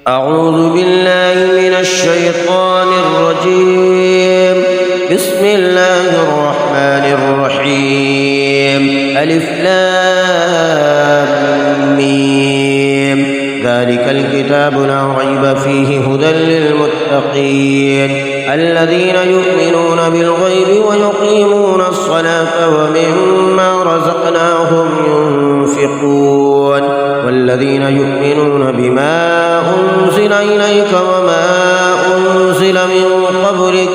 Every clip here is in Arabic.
أعوذ بالله من الشيطان الرجيم. بسم الله الرحمن الرحيم. ألف لام ميم. ذلك الكتاب لا ريب فيه هدى للمتقين الذين يؤمنون بالغيب ويقيمون الصلاة ومما رزقناهم ينفقون والذين يؤمنون بما أنزل إليك وما أنزل من قبلك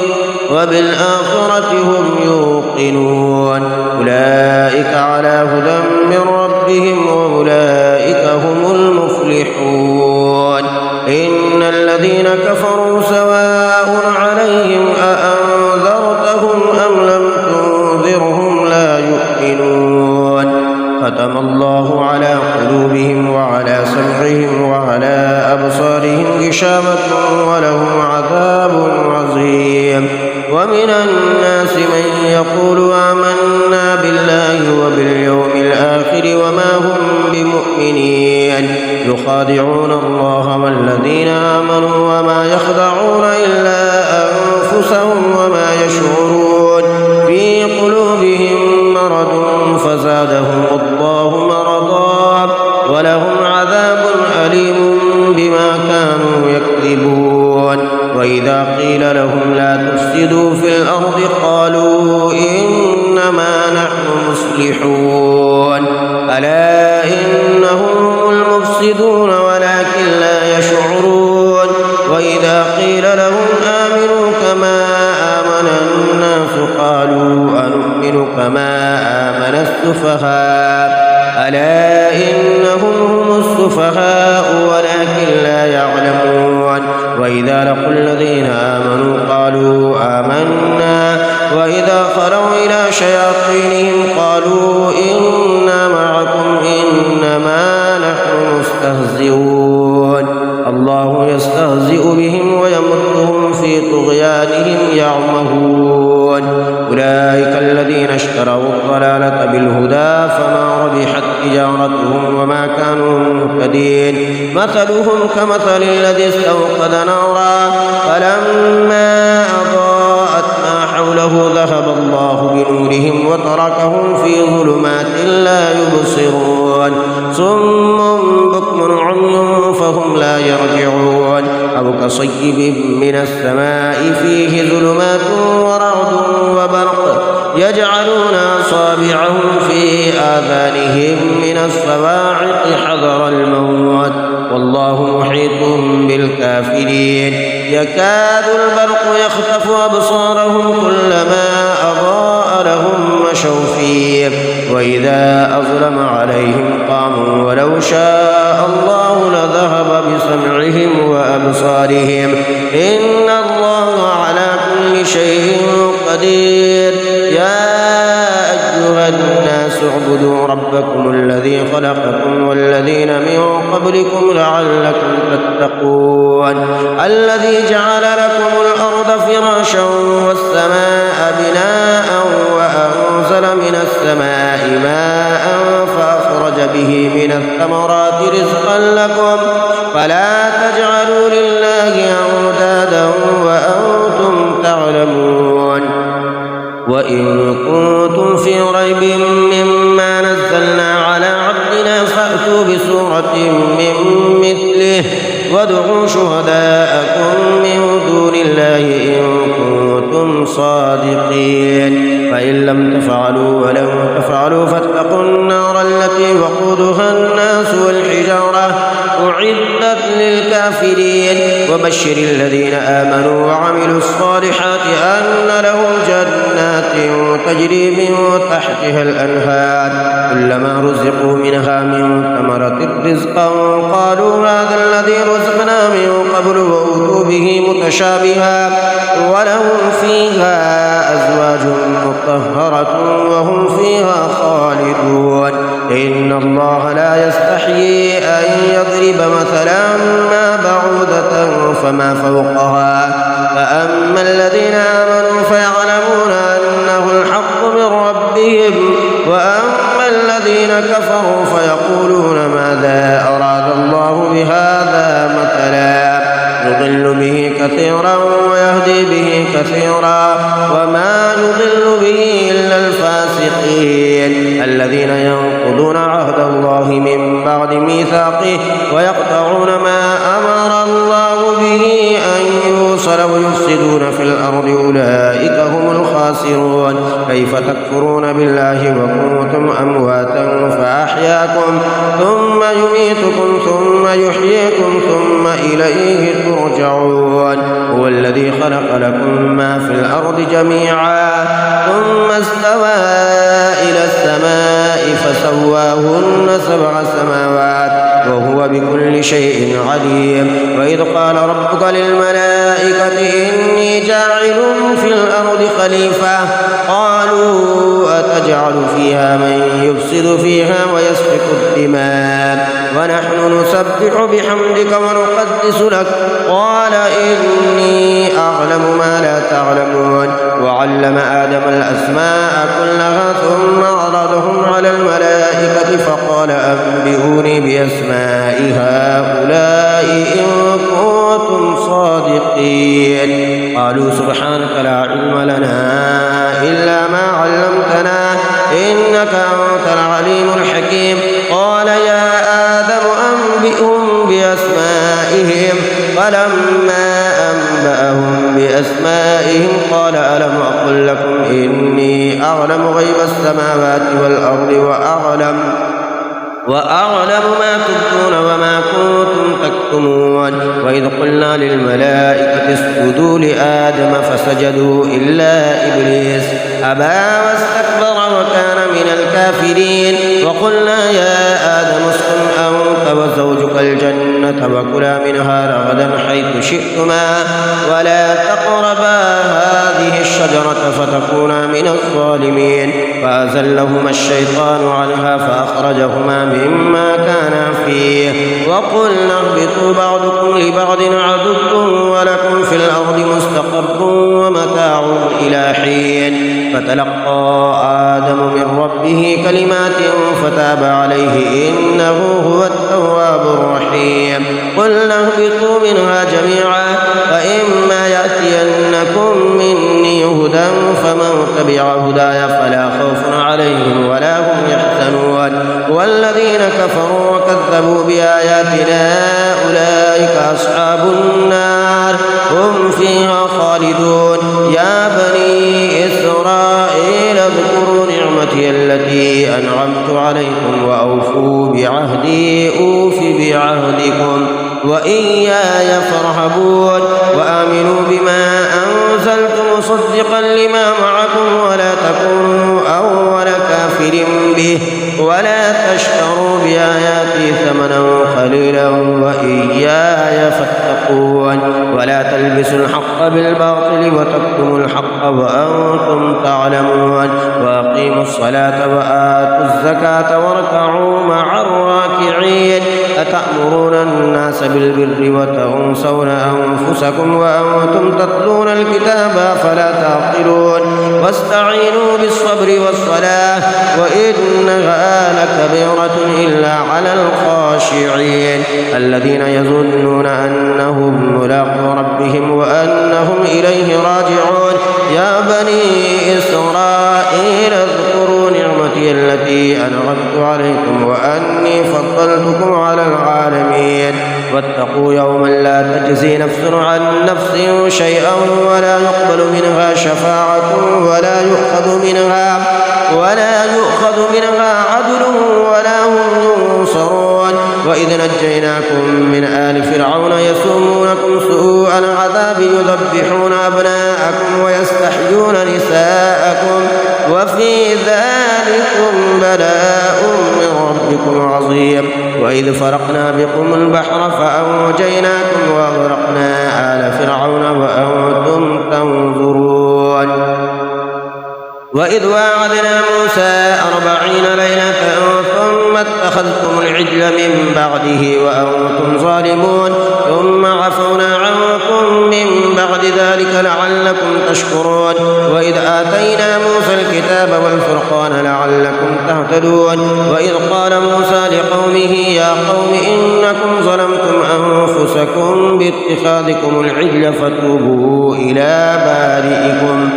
وبالآخرة هم يوقنون أولئك على هدى من ربهم وأولئك هم المفلحون. إن الذين كفروا سواء عليهم أأنذرتهم أم لم تنذرهم لا يؤمنون. ختم الله على قلوبهم وعلى سمعهم وعلى أبصارهم غشاوة ولهم عذاب عظيم. ومن الناس من يقول آمنا بالله وباليوم الآخر وما هم بمؤمنين يخادعون الله والذين آمنوا وما يخدعون إلا أنفسهم وما يشعرون. في قلوبهم مرض فزادهم الله مرضا ولهم عذاب أليم بما كانوا يكذبون. وإذا قيل لهم لا تفسدوا في الأرض قالوا إنما نحن مصلحون. ألا إنهم هم المفسدون ولكن لا يشعرون. وإذا قيل لهم آمنوا كما آمن الناس قالوا أنؤمن كما آمن السفهاء. ألا إنهم هم السفهاء ولكن لا يعلمون. وإذا لقوا الذين آمنوا قالوا آمنا وإذا خلوا إلى شياطينهم قالوا إنا معكم إنما نحن مستهزئون. الله يستهزئ بهم ويمدهم في طغيانهم يعمهون. أولئك الذين اشتروا الضلالة بالهدى فما ربحت تجارتهم وما كانوا مهتدين. مثلهم كمثل الذي استوقد نارا فلما أضاءت ما حوله ذهب الله بنورهم وتركهم في ظلمات لا يبصرون. صم بكم عمي فهم لا يرجعون. أو كصيب من السماء فيه ظلمات ورعد وبرق يجعلون أصابعهم في آذانهم من الصواعق حذر الموت والله محيط بالكافرين. يكاد البرق يخطف أبصارهم كلما أضاء لهم مشوا فيه وإذا أظلم عليهم قاموا ولو شاء الله لذهب بسمعهم وأبصارهم إن الله على كل شيء قدير. يا أيها الناس اعبدوا ربكم الذي خلقكم والذين من قبلكم لعلكم تتقون. الذي جعل لكم الأرض فراشا والسماء بناء وأنزل من السماء ماء فأخرج به من الثمرات رزقا لكم فلا تجعلوا لله أندادا وأنتم تعلمون. وإن كنتم في ريب مما نزلنا على عبدنا فأتوا بسورة من مثله وادعوا شهداءكم من دون الله إن كنتم صادقين. فإن لم تفعلوا ولم تفعلوا فاتقوا النار التي وقودها الناس والحجارة أعدت للكافرين. وبشر الذين آمنوا وعملوا الصالحات أن لهم جنات تجري من تحتها الأنهار كلما رزقوا منها من ثمرة رزقا قالوا هذا الذي رزقنا من قبل وأوتوا به متشابها ولهم فيها أزواج مطهرة وهم فيها خالدون. إن الله لا يستحيي أن يضرب مثلا ما بعوضة فما فوقها فأما الذين آمنوا فيعلمون أنه الحق من ربهم وأما الذين كفروا فيقولون ماذا أراد الله بهذا مثلا كثيرا ويهدي به كثيرا، وما يضل به إلا الفاسقين الذين ينقضون عهد الله من بعد ميثاقه ويقطعون ما أمر الله به أن يوصل ويفسدون في الأرض، أولئك هم الخاسرون. كيف تكفرون بالله وكنتم أمواتا فأحياكم ثم يميتكم ثم يحييكم ثم إليه ترجعون. هو الذي خلق لكم ما في الأرض جميعا ثم استوى إلى السماء فسواهن 7 سماوات وهو بكل شيء عليم. وإذ قال ربك للملائكة إني جاعل في الأرض خليفة قالوا أتجعل فيها من يفسد فيها ويسفك الدماء ونحن نسبح بحمدك ونقدس لك قال إني أعلم ما لا تعلمون. وعلم آدم الأسماء كلها ثم عرضهم على الملائكة فقال أنبئوني بأسماء هؤلاء إن كنتم صادقين. قالوا سبحانك لا علم لنا إلا ما علمتنا إنك أنت العليم الحكيم. قال يا آدم أنبئهم بأسمائهم. فلما أنبأهم بأسمائهم قال ألم أقل لكم إني أعلم غيب السماوات والأرض وأعلم ما تبدون وما كنتم تكتمون. وإذ قلنا للملائكة اسجدوا لآدم فسجدوا إلا إبليس أبى واستكبر وكان من الكافرين. وقلنا يا آدم اسكن أنت وزوجك الجنة وكلا منها رغدا حيث شئتما ولا تقربا هذه الشجرة فتكونا من الظالمين. فأزلهما الشيطان عنها فأخرجهما مما كانا فيه وقلنا اهبطوا بعضكم لبعض عدو ولكم في الأرض مستقر ومتاع إلى حين. فتلقى آدم من ربه كلمات فتاب عليه إنه هو التواب الرحيم. قلنا اهبطوا منها جميعا فإما يأتينكم مني هدى فمن تبع هداي فلا خوف عليهم ولا هم يحزنون. والذين كفروا وكذبوا بآياتنا أولئك أصحاب النار هم فيها خالدون. يا بني إسرائيل اذكروا نعمتي التي أنعمت عليكم وأوفوا بعهدي أوف بعهدكم وإياي فارهبون. وآمنوا بما أنزلت مصدقا لما معكم ولا تكونوا أول كافر به ولا تشتروا بآياتي ثمنا قليلا وإياي فاتقون. ولا تلبسوا الحق بالباطل وتكتموا الحق وأنتم تعلمون. وأقيموا الصلاة وآتوا الزكاة واركعوا مع الراكعين. أتأمرون الناس بالبر وتنسون أنفسكم وأنتم تتلون الكتاب فلا تعقلون. واستعينوا بالصبر والصلاة وإنها لكبيرة إلا على الخاشعين الذين يظنون أنهم ملاقو ربهم وأنهم إليه راجعون. يا بني إسرائيل اذكروا نعمتي التي أنعمت عليكم وأني فضلتكم على العالمين. واتقوا يوما لا تجزي نفس عن نفس شيئا ولا يقبل منها شفاعة ولا يؤخذ منها عدل ولا هم ينصرون. وإذ نجيناكم من آل فرعون يسومونكم سوء العذاب يذبحون أبناءكم ويستحيون نساءكم وفي ذلكم بلاء من ربكم عظيم. وإذ فرقنا بكم البحر فأنجيناكم وأغرقنا آل فرعون وأنتم تنظرون. وإذ واعدنا موسى 40 ليلة ثم اتخذتم العجل من بعده وأنتم ظالمون ثم عفونا عنكم من بعد ذلك لعلكم تشكرون وإذ آتينا موسى الكتاب والفرقان لعلكم تهتدون وإذ قال موسى لقومه يا قوم إنكم ظلمتم أنفسكم باتخاذكم العجل فتوبوا إلى بارئكم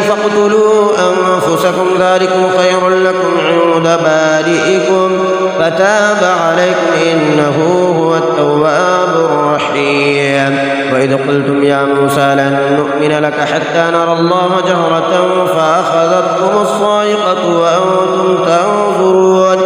فاقتلوا أنفسكم ذلكم خير لكم عند بارئكم فتاب عليكم إنه هو التواب الرحيم وإذ قلتم يا موسى لن نؤمن لك حتى نرى الله جهرة فأخذتكم الصاعقة وأنتم تنظرون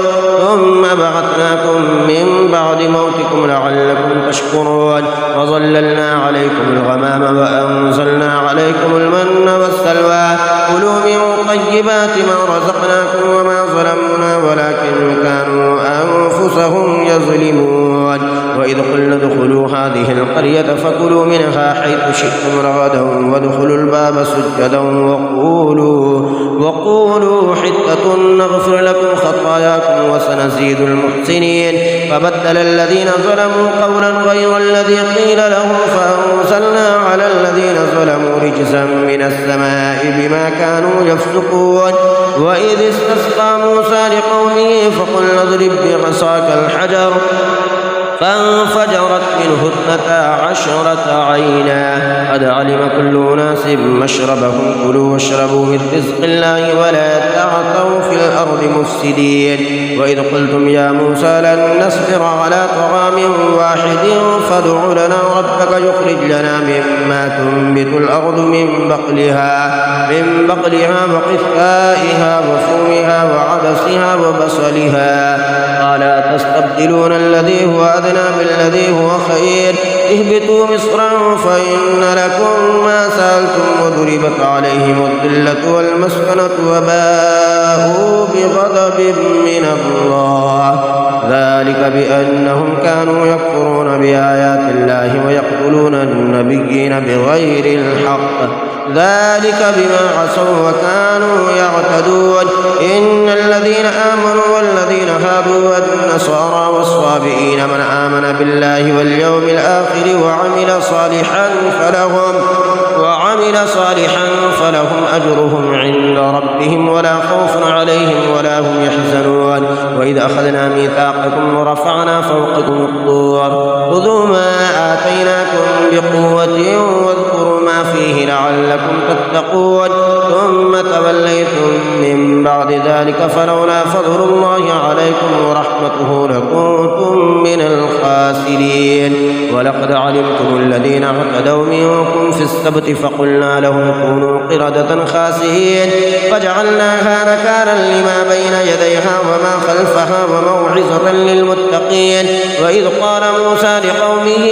ثم بعثناكم من بعد موتكم لعلكم تشكرون وظللنا عليكم الغمام وأنزلنا عليكم المن والسلوى كلوا من طيبات ما رزقناكم وما ظلمونا ولكن كانوا أنفسهم يظلمون وإذ قلنا ادخلوا هذه القرية فكلوا منها حيث شئتم رغدا وادخلوا الباب سجدا وقولوا حطة نغفر لكم خطاياكم وسنزيد المحسنين فبدل الذين ظلموا قولا غير الذي قيل لهم فأنزلنا على الذين ظلموا رجزا من السماء بما كانوا يفسقون وإذ استسقى موسى لقومه فقلنا اضرب بعصاك الحجر فانفجرت منه 12 عينا قد علم كل أناس مشربهم كلوا واشربوا من رزق الله ولا تعثوا في الأرض مفسدين وإذ قلتم يا موسى لن نصبر على طعام واحد فادع لنا ربك يخرج لنا مما تنبت الأرض من بقلها وقثائها وفومها وعدسها وبصلها قال أتستبدلون الذي هو أدنى بالذي هو خير اهبطوا مصرا فإن لكم ما سألتم وضربت عليهم الذلة والمسكنة وباءوا بغضب من الله ذلك بأنهم كانوا يكفرون بآيات الله ويقتلون النبيين بغير الحق ذلك بما عصوا وكانوا يعتدون إن الذين آمنوا والذين هادوا والنصارى والصابئين من آمن بالله واليوم الآخر وعمل صالحا فلهم أجرهم عند ربهم ولا خوف عليهم ولا هم يحزنون وإذ أخذنا ميثاقكم ورفعنا فوقكم الطور خذوا ما آتيناكم بقوة واذكروا ما فيه لعلكم تتقون ثم توليتم من بعد ذلك فلولا فضل الله عليكم ورحمته لكنتم من الخاسرين ولقد علمتم الذين اعتدوا منكم في السبت فقلنا لهم كونوا قردة خاسئين فجعلناها نكالا لما بين يديها وما خلفها وموعظة للمتقين وإذ قال موسى لقومه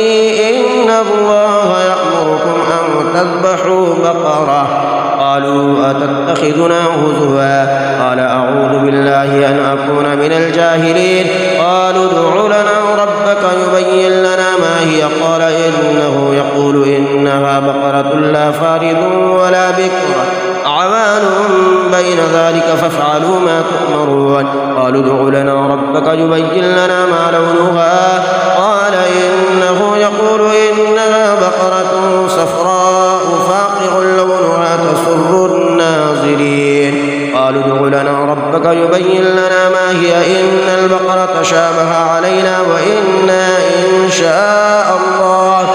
إن الله يأمركم أن تذبحوا بقرة قالوا أتتخذنا هزوا قال أعوذ بالله أن أكون من الجاهلين قالوا ادع لنا ربك يبين لنا ما هي قال إنه يقول إنها بقرة لا فارض ولا بكر عوان بين ذلك فافعلوا ما تؤمرون قالوا ادع لنا ربك يبين لنا ما لونها قال إنه يقول إنها بقرة صفراء فاقع لونها تسر الناظرين قالوا ادع لنا ربك يبين لنا ما هي إن البقرة شابه علينا وإنا إن شاء الله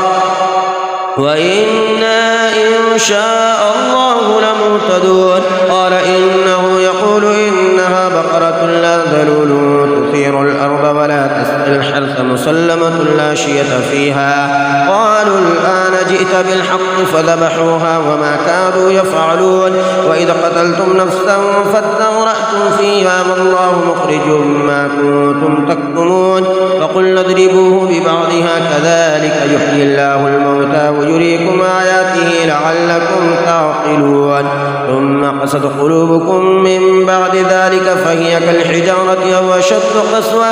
لمهتدون قال إنه يقول إنها بقرة لا ذلول تثير الأرض ولا تسقي الحرث مسلمة لا شية فيها قالوا الآن جئت بالحق فذبحوها وما كانوا يفعلون وإذا قتلتم نفسا فادارأتم فيها والله مخرج ما كنتم تكتمون فقلنا اضربوه ببعضها كذلك يحيي الله الموتى ويريكم آياته لعلكم تعقلون ثم قست قلوبكم من بعد ذلك فهي كالحجارة أو أشد قسوة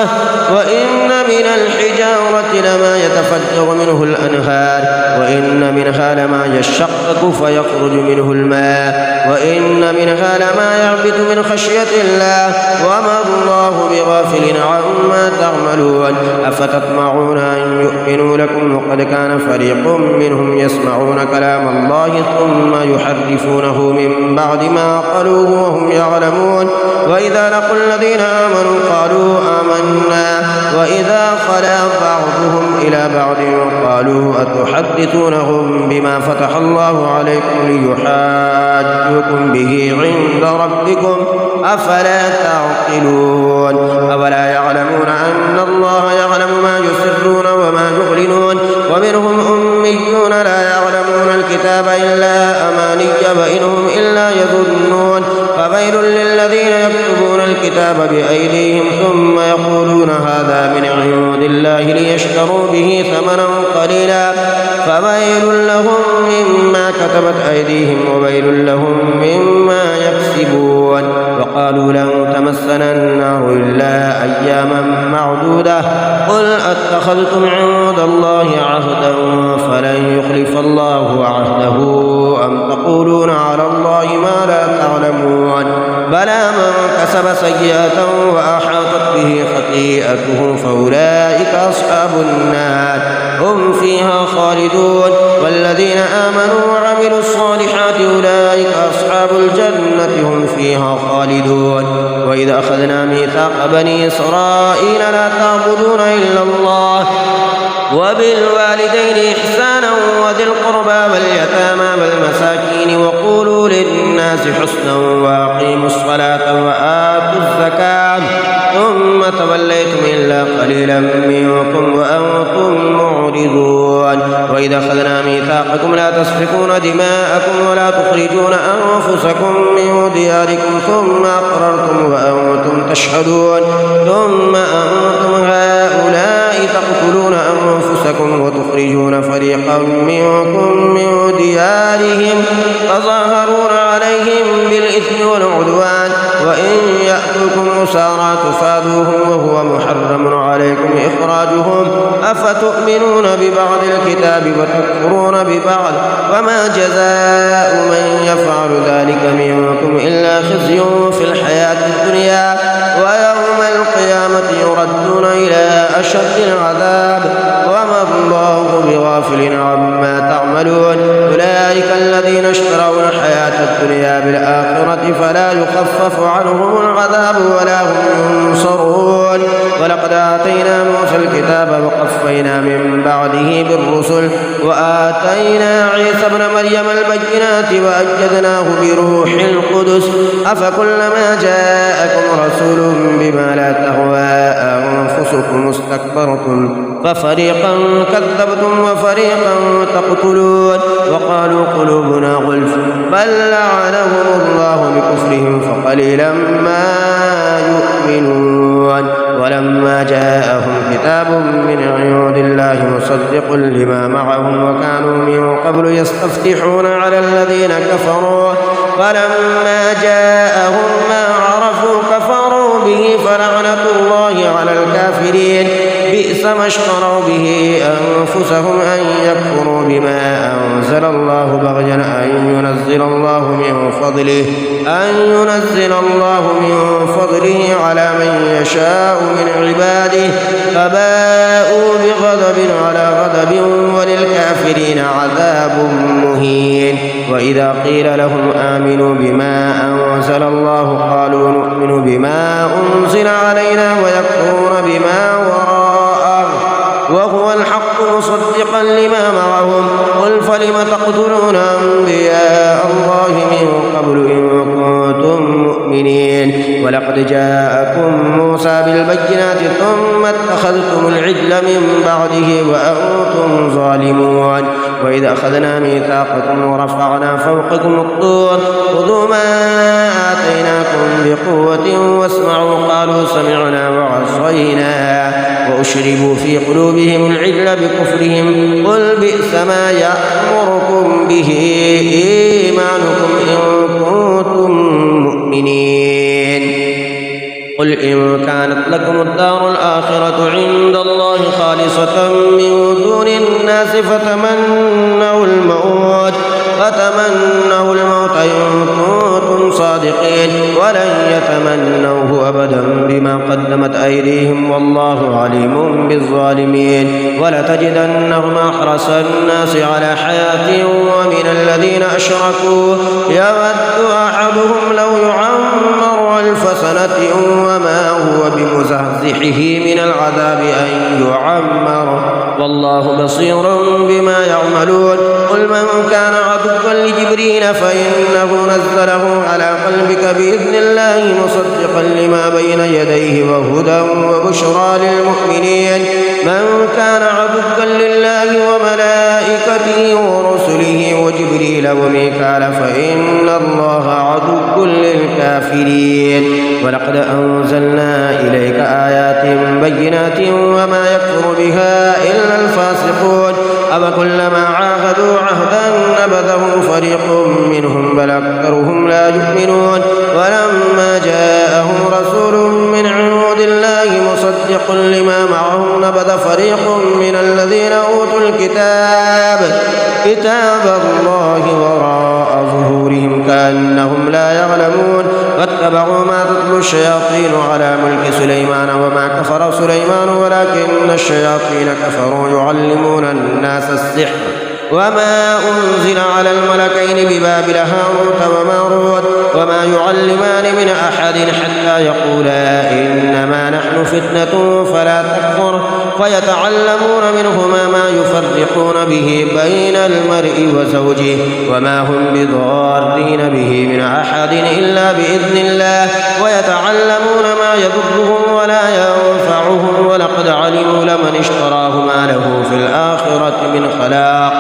وإن من الحجارة لما يتفجر منه الأنهار وإن منها لما يشقق فيخرج منه الماء وإن منها لما يهبط من خشية الله وما الله بغافل عما تعملون أفتطمعون أن يؤمنوا لكم وقد كان فريق منهم يسمعون كلام الله ثم يحرفونه من بعد ما قالوه وهم يعلمون وإذا لقوا الذين آمنوا قالوا آمنا وإذا خلا بعضهم إلى بعض قالوا أتحدثونهم بما فتح الله عليكم ليحاجوكم به عند ربكم أفلا تعقلون أولا يعلمون أن الله يعلم ما يسرون وما يعلنون ومنهم أميون لا يعلمون الكتاب إلا أماني وإنهم إلا يظنون فويل للذين يكتبون الكتاب بأيديهم ثم يقولون هذا من عند الله ليشتروا به ثمنا قليلا فويل لهم مما كتبت أيديهم وويل لهم مما يكسبون وقالوا لن تمسنا النار إلا أياما معدودة قل أتخذتم عند الله عهدا فلن يخلف الله عهده أم تقولون على الله ما لا تعلمون بلى من كسب سيئة وأحاطت به خطيئته فأولئك أصحاب النار هم فيها خالدون والذين آمنوا وعملوا الصالحات أولئك أصحاب الجنة هم فيها خالدون وإذا أخذنا ميثاق بني إسرائيل لا تعبدون إلا الله وبالوالدين إحسانا وذي القربى واليتامى والمساكين وقولوا للناس حسنا وأقيموا الصلاة وآتوا الزكاة ثم توليتم إلا قليلا منكم وأنتم معرضون وإذا أخذنا ميثاقكم لا تسفكون دماءكم ولا تخرجون أنفسكم من دياركم ثم أقررتم وأنتم تشهدون ثم أنتم هؤلاء تقتلون أنفسكم وتخرجون فريقا منكم من ديارهم تظاهرون عليهم بالإثم والعدوان وإن يأتوكم أسارى تفادوهم وهو محرم عليكم إخراجهم أفتؤمنون ببعض الكتاب وتكفرون ببعض وما جزاء من يفعل ذلك منكم إلا خزي في الحياة الدنيا ويوم القيامة يردون إلى أشد العذاب وما الله بغافل عما تعملون أولئك الذين اشتروا الحياة الدنيا بالآخرة فلا يخفف عنهم العذاب ولا هم ينصرون ولقد آتينا موسى الكتاب وقفينا من بعده بالرسل وآتينا عيسى ابن مريم البينات وأيدناه بروح القدس أفكلما جاءكم رسول بما لا تهوى أنفسكم استكبرتم ففريقا كذبتم وفريقا تقتلون وقالوا قلوبنا غلف بل لعنهم الله بكفرهم فقليلا ما يؤمنون ولما جاءهم كتاب من عند الله مصدق لما معهم وكانوا من قبل يستفتحون على الذين كفروا فلما جاءهم ما عرفوا كفروا به فلعنة الله على الكافرين بئس ما اشتروا به أنفسهم أن يكفروا بما أنزل الله بغيا أن ينزل الله من فضله على من يشاء من عباده فباءوا بغضب على غضب وللكافرين عذاب مهين وإذا قيل لهم آمنوا بما أنزل الله قالوا نؤمن بما أنزل علينا ويكفرون بما وراءه وهو الحق مصدقا لما معهم قل فلم تقتلون أنبياء الله من قبل إن كنتم مؤمنين ولقد جاءكم موسى بالبينات ثم اتخذتم العجل من بعده وأنتم ظالمون وإذا أخذنا ميثاقكم ورفعنا فوقكم الطور خذوا ما آتيناكم بقوة واسمعوا قالوا سمعنا وعصينا وأشربوا في قلوبهم العجل بكفرهم قل بئس ما يأمركم به إيمانكم إن كنتم مؤمنين قل إن كانت لكم الدار الآخرة عند الله خالصة من دون الناس فتمنوا الموت إن كنتم صادقين ولن يتمنوه أبدا بما قدمت أيديهم والله عليم بالظالمين ولتجدنهم أحرص الناس على حياة ومن الذين أشركوا يود أحدهم لو يعمر 1000 سنة وما هو بمزحزحه من العذاب أن يعمر والله بصير بما يعملون قل من كان عدوا لجبريل فإنه نزله على قلبك بإذن الله مصدقا لما بين يديه وهدى وبشرى للمؤمنين من كان عدوا لله وملائكته ورسله وجبريل وميكال فإن الله عدو للكافرين ولقد أنزلنا إليك آيات بينات وما يكفر بها إلا الفاسقون أفكلما عاهدوا عهدا نبذه فريق منهم بل أكثرهم لا يؤمنون ولما جاءهم رسول من عند الله مصدق لما معهم نبذ فريق من الذين أوتوا كتاب الله وراء ظهورهم كأنهم لا يعلمون واتبعوا ما تتلو الشياطين على ملك سليمان وما كفر سليمان ولكن الشياطين كفروا يعلمون الناس السحر وما أنزل على الملكين ببابل هاروت وماروت وما يعلمان من أحد حتى يقولا إنما نحن فتنة فلا تكفر فيتعلمون منهما ما يفرقون به بين المرء وزوجه وما هم بضارين به من أحد إلا بإذن الله ويتعلمون ما يضرهم ولا ينفعهم ولقد علموا لمن اشتراه ما له في الآخرة من خلاق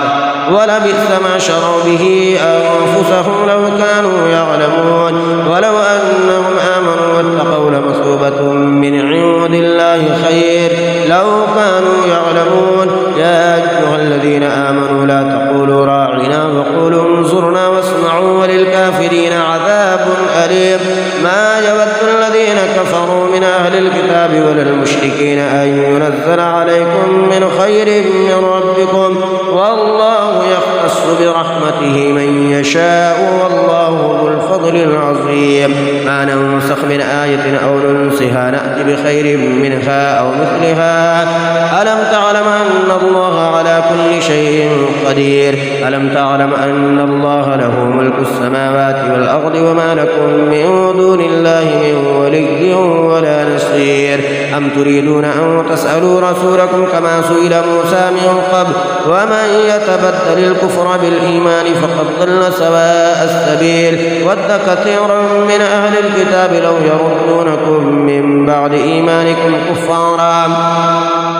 ولبئس ما شروا به أنفسهم لو كانوا يعلمون ولو أنهم آمنوا واتقوا لمثوبة من عند الله خير لو كانوا يعلمون يا أيها الذين آمنوا لا تقولوا راعنا وقولوا انظرنا واسمعوا وللكافرين عذاب أليم ما يود الذين كفروا من أهل الكتاب ولا المشركين أن ينزل عليكم من خير من ربكم والله يختص برحمته من يشاء والله ذو الفضل العظيم ما ننسخ من آية أو ننسها نأتي بخير منها أو مثلها ألم تعلم أن الله على كل شيء قدير ألم تعلم أن الله له ملك السماوات والأرض وما لكم من دون الله من ولي ولا نصير أم تريدون أن تسألوا رسولكم كما سئل موسى من قبل ومن يتبدل الكفر بالإيمان فقد ضل سواء السبيل ود كثير من أهل الكتاب لو يردونكم من بعد إيمانكم كفارا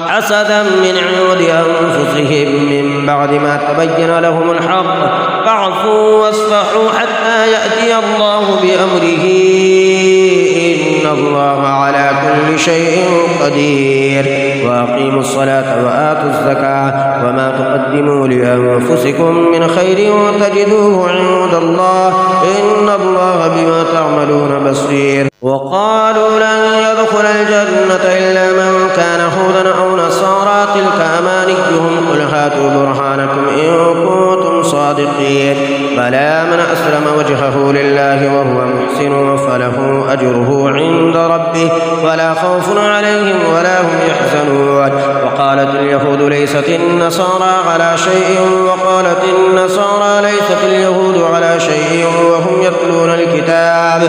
حسدا من عند أنفسهم من بعد ما تبين لهم الحق فاعفوا واصفحوا حتى يأتي الله بأمره إن الله على كل شيء قدير وأقيموا الصلاة وآتوا الزكاة وما تقدموا لأنفسكم من خير تجدوه عند الله إن الله بما تعملون بصير وقالوا لن يدخل الجنة إلا من كان هودا أو نصارى تلك أمانيهم قل هاتوا برهانكم إن كنتم صادقين بلى من أسلم وجهه لله وهو محسن فله أجره عند ربه ولا خوف عليهم ولا هم يحزنون وقالت اليهود ليست النصارى على شيء وقالت النصارى ليست اليهود على شيء وهم يتلون الكتاب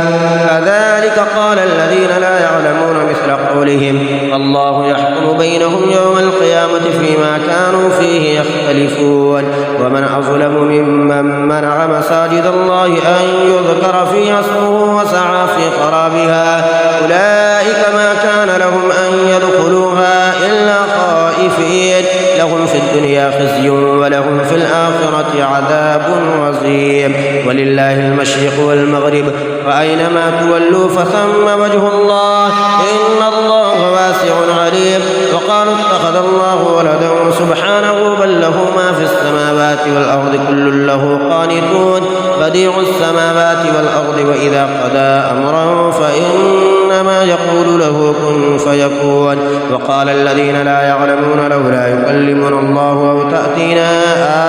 كذلك قال الذين لا يعلمون مثل قولهم الله يحكم بينهم يوم القيامة فيما كانوا فيه يختلفون ومن أظلم ممن منع مساجد الله أن يذكر فيها اسمه وسعى في خرابها أولئك ما كان لهم أن يدخلوها إلا خائفين لهم في الدنيا خزي ولهم في الآخرة عذاب عظيم ولله المشرق والمغرب وأينما تولوا فثم وجه الله إن الله واسع عليم وقالوا اتخذ الله ولدا سبحانه بل له ما في السماوات والأرض كل له قانتون بديع السماوات والأرض وإذا قضى أمرا فإن إنما يقول له كن فيكون. وقال الذين لا يعلمون لولا يكلمنا الله أو تأتينا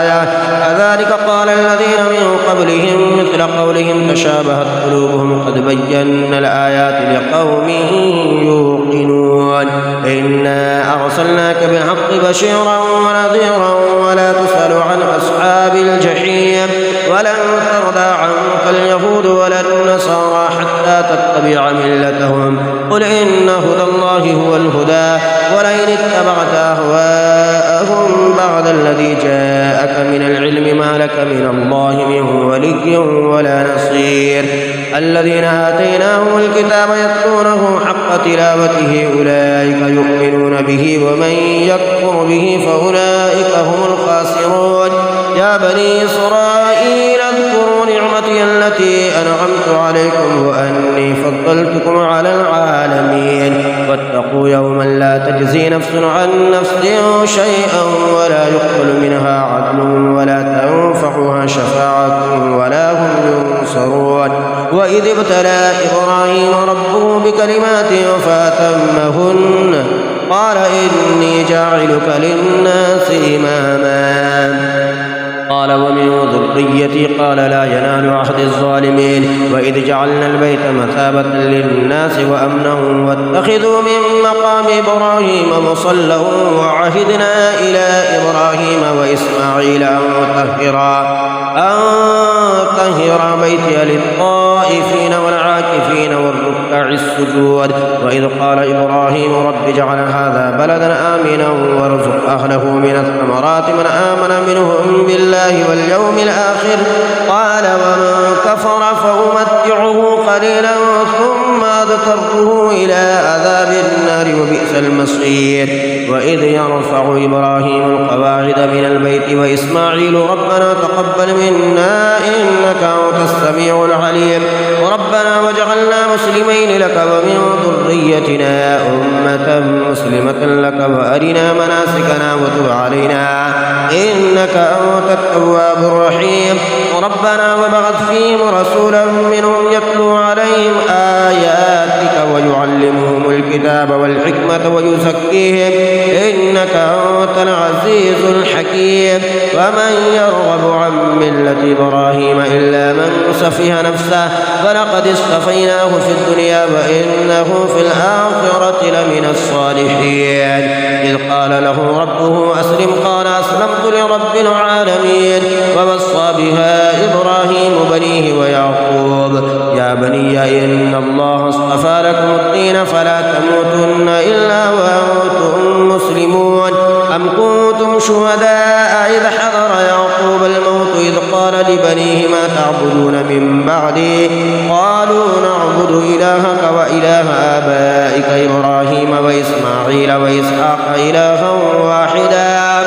آية كذلك قال الذين من قبلهم مثل قولهم تشابهت قلوبهم قد بينا الآيات لقوم يوقنون. إنا أرسلناك بالحق بشيرا ونذيرا ولا تسأل عن أصحاب الجحيم ولن ترضى عنك اليهود ولا النصارى حتى تتبع ملتهم قل إن هدى الله هو الهدى ولئن اتبعت أهواءهم بعد الذي جاءك من العلم ما لك من الله من ولي ولا نصير. الذين آتيناهم الكتاب يتلونه حق تلاوته أولئك يؤمنون به ومن يكفر به فأولئك هم الخاسرون. يا بني إسرائيل اذكروا نعمتي التي أنعمت عليكم وأني فضلتكم على العالمين واتقوا يوما لا تجزي نفس عن نفس شيئا ولا يقبل منها عدل ولا تنفعها شفاعة ولا هم ينصرون. وإذ ابتلى إبراهيم ربه بكلمات فأتمهن قال إني جاعلك للناس إماما قال ومن ذريتي قال لا ينال عهد الظالمين. وإذ جعلنا البيت مثابة للناس وأمنا واتخذوا من مقام إبراهيم مصلى وعهدنا إلى إبراهيم وإسماعيل أن طهر بيتي للطائفين والعاكفين والركع السجود. وإذ قال إبراهيم رب اجعل هذا بلدا آمنا وارزق أهله من الثمرات من آمن منهم بالله واليوم الآخر قال ومن كفر فأمتعه قليلا ثم أضطره إلى عذاب النار وبئس المصير. وإذ يرفع إبراهيم القواعد من البيت وإسماعيل ربنا تقبل منا إنك أنت السميع العليم ربنا واجعلنا مسلمين لك ومن ذريتنا أمة مسلمة لك وأرنا مناسكنا وتب علينا إنك أنت التواب الرحيم. ربنا وابعث فيهم رسولا منهم يتلو عليهم آياتك ويعلمهم الكتاب والحكمة ويزكيهم إنك أنت العزيز الحكيم. ومن يرغب عن ملة إبراهيم إلا من سفه نفسه فلقد اصطفيناه في الدنيا وإنه في الآخرة لمن الصالحين. إذ قال له ربه أسلم قال أسلمت لرب العالمين. ووصى بها إبراهيم بنيه ويعقوب يا بني إن الله اصطفى لكم الدين فلا تموتن إلا وأنتم مسلمون. أم كنتم شهداء إذ حضر يعقوب الموت إذ قال لبنيه ما تعبدون من بعدي قالوا نعبد إلهك وإله آبائك إبراهيم وإسماعيل وإسحاق إلها واحدا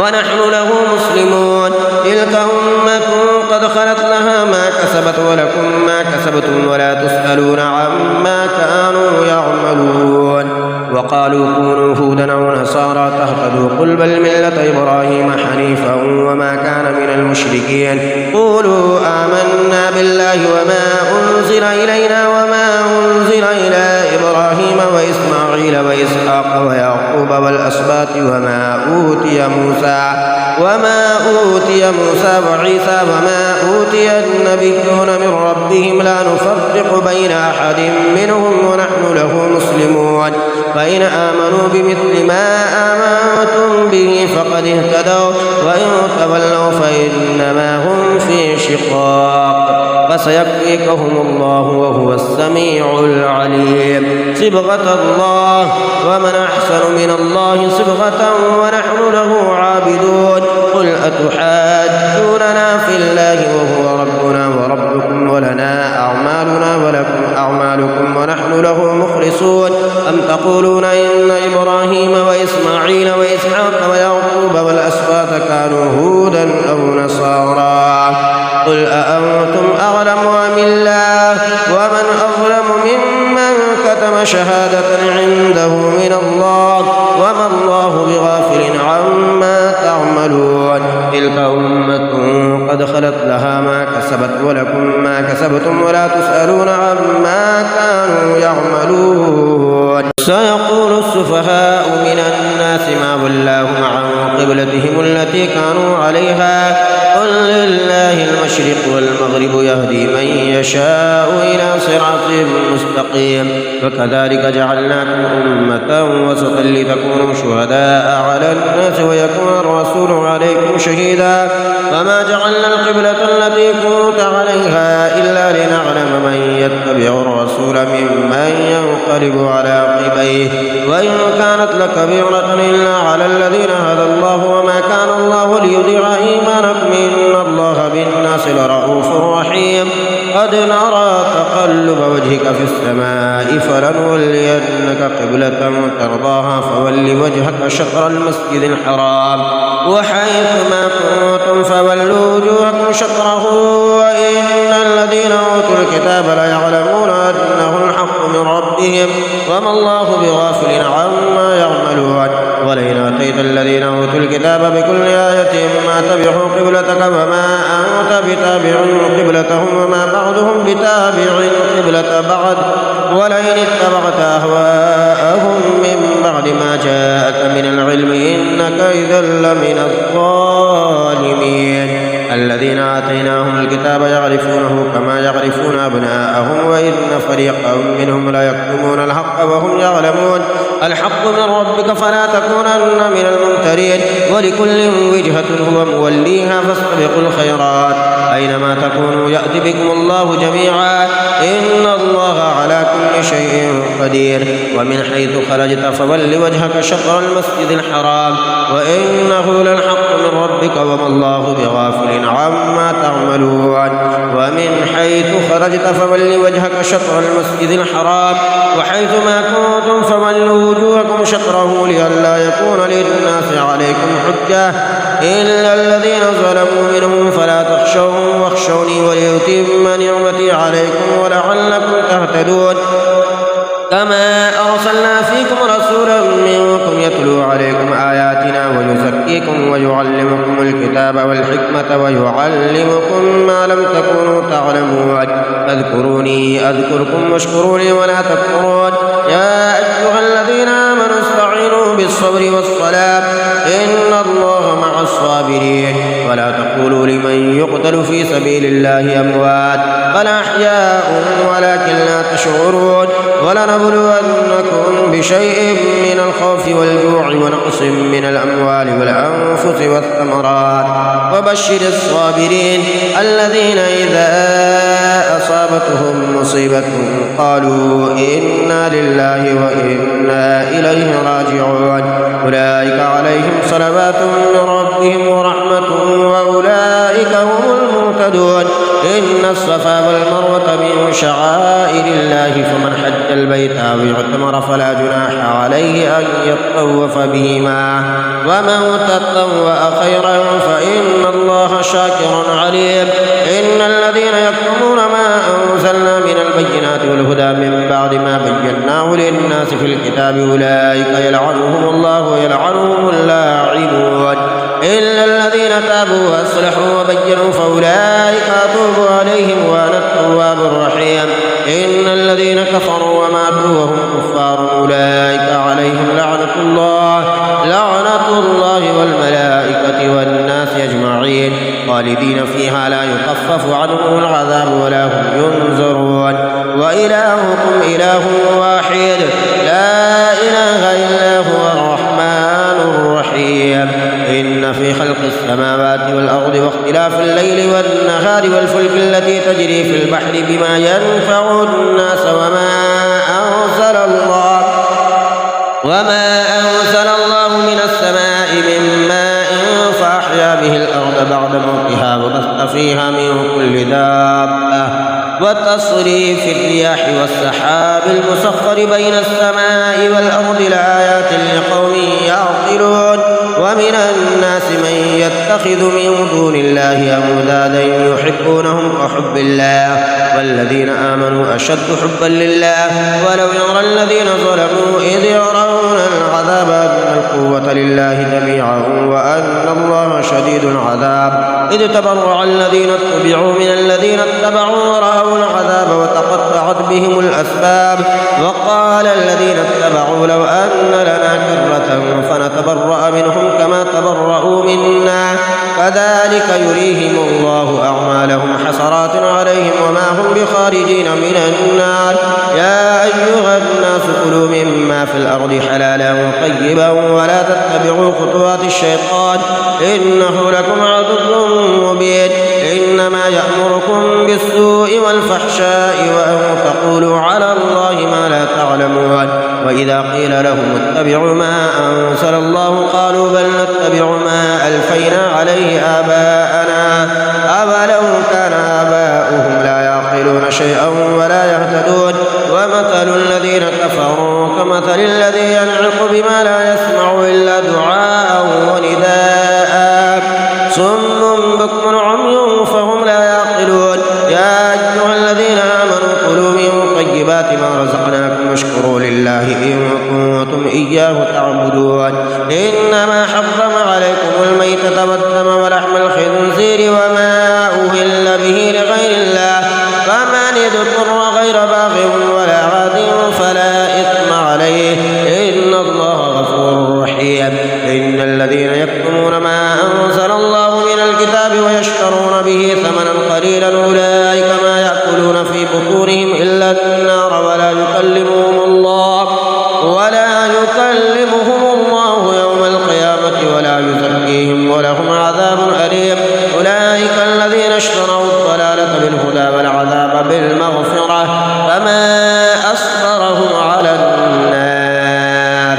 ونحن له مسلمون. تلك أمة قد خلت لها ما كسبت ولكم ما كسبتم ولا تسألون عما كانوا يعملون. وقالوا كونوا هودا أو نصارى تهتدوا قل بل ملة إبراهيم حنيفا وما كان من المشركين. قولوا آمنا بالله وما أنزل إلينا وما أنزل إلى إبراهيم وإسماعيل وإسحاق ويعقوب والأسباط وما أوتي موسى وعيسى وما أوتي النبيون من ربهم لا نفرق بين أحد منهم ونحن له مسلمون. فإن آمنوا بمثل ما آمنتم به فقد اهتدوا وإن تولوا فإنما هم في شقاق فسيكفيكهم الله وهو السميع العليم. صبغة الله ومن أحسن من الله صبغة ونحن له عابدون. قل أتحاجوننا في الله وهو ربنا وربكم ولنا أعمالنا ولكم أعمالكم ونحن له مخلصون. أم تقولون إن إبراهيم وإسماعيل وإسحاق ويعقوب والأسباط كانوا هودا أو نصارى قل أأنتم أعلم أم الله ومن أظلم ممن كتم شهادة عنده من الله وما الله بغافل عما تعملون. تلك أمة قد خلت لها ما كسبت ولكم ما كسبتم ولا تسألون عما كانوا يعملون. سيقول السفهاء من الناس ما ولاهم عن قبلتهم التي كانوا عليها قل لله المشرق والمغرب يهدي من يشاء إلى صراط مستقيم. وكذلك جعلناكم أمة وسطا لتكونوا شهداء على الناس ويكون الرسول عليكم شهيدا. وما جعلنا القبلة التي كنت عليها إلا لنعلم من يتبع الرسول ممن ينقلب على عقبيه وإن كانت لكبيرة إلا على الذين هدى الله وما كان الله ليضيع إيمانكم إن الله بالناس لرؤوف رحيم. قد نرى تقلب وجهك في السماء فلنولينك قبلة ترضاها فول وجهك شطر المسجد الحرام وحيث ما كنتم فولوا وجوهكم شطره وإن الذين أوتوا الكتاب ليعلمون أنه الحق من ربهم وما الله بغافل عما يعملون. ولئن أتيت الذين أوتوا الكتاب بكل آية ما تبعوا قبلتك وما أنت بتابع قبلتهم وما بعضهم بتابع قبلة بعض ولئن اتبعت أهواءهم من بعد ما جاءك من العلم إنك إذا لمن الظالمين. الذين آتيناهم الكتاب يعرفونه كما يعرفون أبناءهم وإن فريقا منهم لا يكتمون الحق وهم يعلمون. الحق من ربك فلا تكونن من الممترين ولكل وجهة هو موليها فاستبقوا الخيرات أينما تكونوا يأتي بكم الله جميعا إن الله على كل شيء قدير. ومن حيث خرجت فول وجهك شطر المسجد الحرام وإنه للحق من ربك وما الله بغافل عما تعملون. ومن حيث خرجت فول وجهك شطر المسجد الحرام وحيث ما كنتم فولوا وجوهكم شطره لئلا يكون للناس عليكم حجة إلا الذين ظلموا منهم فلا تخشوهم واخشوني وليتم نعمتي عليكم ولعلكم تهتدون. كما أرسلنا فيكم رسولا منكم يتلو عليكم آياتنا ويزكيكم ويعلمكم الكتاب والحكمة ويعلمكم ما لم تكونوا تعلمون. فاذكروني أذكركم واشكروا لي ولا تكفرون. يا أيها الذين آمنوا استعينوا بالصبر والصلاة إن الله مع الصابرين. ولا تقولوا لمن يقتل في سبيل الله أموات بل أحياء ولكن لا تشعرون. ولنبلونكم بشيء من الخوف والجوع ونقص من الأموال والأنفس والثمرات وبشر الصابرين الذين إذا أصابتهم مصيبة قالوا إنا لله وإنا إليه راجعون. أولئك عليهم صلوات من ربهم ورحمة وأولئك هم المهتدون. إن الصفا والمروة من شعائر الله فمن حج البيت أو اعتمر فلا جناح عليه أن يطوف بهما ومن تطوع خيرا فإن الله شاكر عليم. إن الذين يكتمون ما أنزلنا من البينات والهدى من بعد ما بيناه للناس في الكتاب أولئك يلعنهم الله ويلعنهم اللاعنون إلا الذين تابوا وأصلحوا وبينوا فأولئك أتوب عليهم وأنا التواب الرحيم. إن الذين كفروا وماتوا وهم كفار أولئك عليهم لعنة الله والملائكة والناس أجمعين خالدين فيها لا يخفف عنهم العذاب ولا هم ينظرون. وإلهكم إله واحد لا إله إلا هو الرحمن الرحيم. إن في خلق السماوات والأرض واختلاف الليل والنهار والفلك التي تجري في البحر بما ينفع الناس وما أنزل الله من السماء من ماء فأحيا به الأرض بعد موتها وبث فيها من كل دابة وتصريف الرياح والسحاب المسخر بين السماء والأرض لآيات لقوم يعقلون. ومن الناس من يتخذ من دون الله أندادا يحبونهم كحب الله والذين آمنوا أشد حبا لله ولو يرى الذين ظلموا إذ يرون العذاب أن القوة لله جميعا وأن الله شديد العذاب إذ تبرأ الذين اتبعوا من الذين اتبعوا ورأوا العذاب وتقطعت بهم الأسباب وقال الذين اتبعوا لو أن لنا كرة فنتبرأ منهم كما تبرأوا منا كذلك يريهم الله أعمالهم حسرات عليهم وما هم بخارجين من النار يا أيها الناس كلوا مما في الأرض حلالا طيبا ولا تتبعوا خطوات الشيطان إنه لكم عدو مبين إنما يأمركم بالسوء والفحشاء وأن تقولوا على الله ما لا تعلمون وإذا قيل لهم اتبعوا ما أنزل الله قالوا بل نتبع ما ألفينا عليه آباءنا أولو كان آباؤهم لا يعقلون شيئا ولا يهتدون ومثل الذين كفروا كمثل الذي ينعق بما لا يسمع إلا دعاء ونداء صم بكم عمي فهم لا يعقلون يا أيها الذين آمنوا كلوا من طيبات ما رزقناكم واشكروا لله إن كنتم إياه تعبدون إنما حرم عليكم الميتة والدم ولحم الخنزير وما أهل به لغير الله فمن اضطر غير باغ ولا عاد فلا إثم عليه إن الله غفور رحيم إن الذين يكتمون ما أنزل الله من الكتاب ويشترون به ثمنا قليلا أولئك ما يأكلون في بطونهم إلا النار ولا يكلمهم الله يوم القيامة ولا يزكيهم ولهم عذاب أليم أولئك الذين اشتروا الضلالة بالهدى والعذاب بالمغفرة فما أصبرهم على النار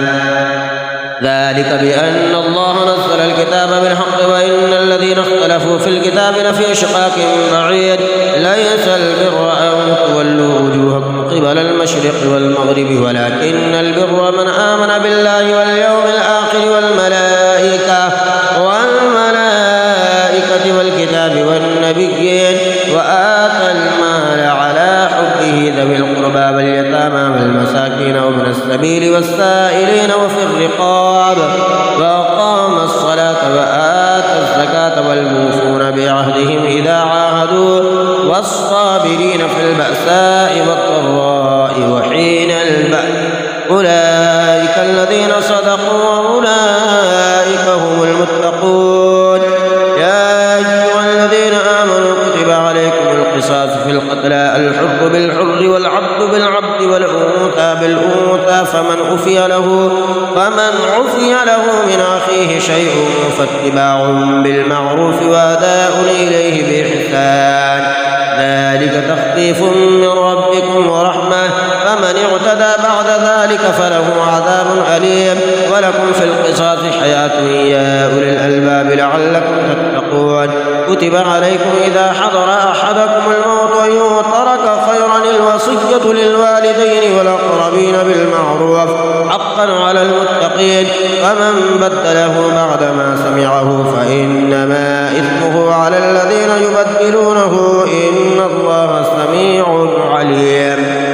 ذلك بأن الله نزل الكتاب بالحق وإن الذين اختلفوا في الكتاب لفي شقاق بعيد ليس البر أن تولوا وجوهكم قبل المشرق والمغرب ولكن البر من آمن بالله واليوم الآخر والملائكة والكتاب والنبيين وآتى المال على حبه ذوي القربى واليتامى والمساكين وابن السبيل والسائلين وفي الرقاب وأقام الصلاة وآتى الزكاة والموفون بعهدهم إذا عاهدوا والصابرين في البأساء والضراء وحين البأس أولئك الذين صدقوا وأولئك هم المتقون يا أيها الذين آمنوا كتب عليكم القصاص في القتلى الحر بالحر والعبد بالعبد والأنثى بالأنثى فمن عفي له من أخيه شيء فاتباع بالمعروف وأداء إليه بإحسان ذلك تخفيف من ربكم ورحمة فمن اعتدى بعد ذلك فله عذاب أليم ولكم في القصاص حياة يا أولي الألباب لعلكم تتقون كتب عليكم إذا حضر أحدكم الموت إن ترك خيرا الوصية للوالدين والأقربين بالمعروف حقا على المتقين فمن بدله بعدما سمعه فإنما إثمه على الذين يبدلونه إن الله سميع عليم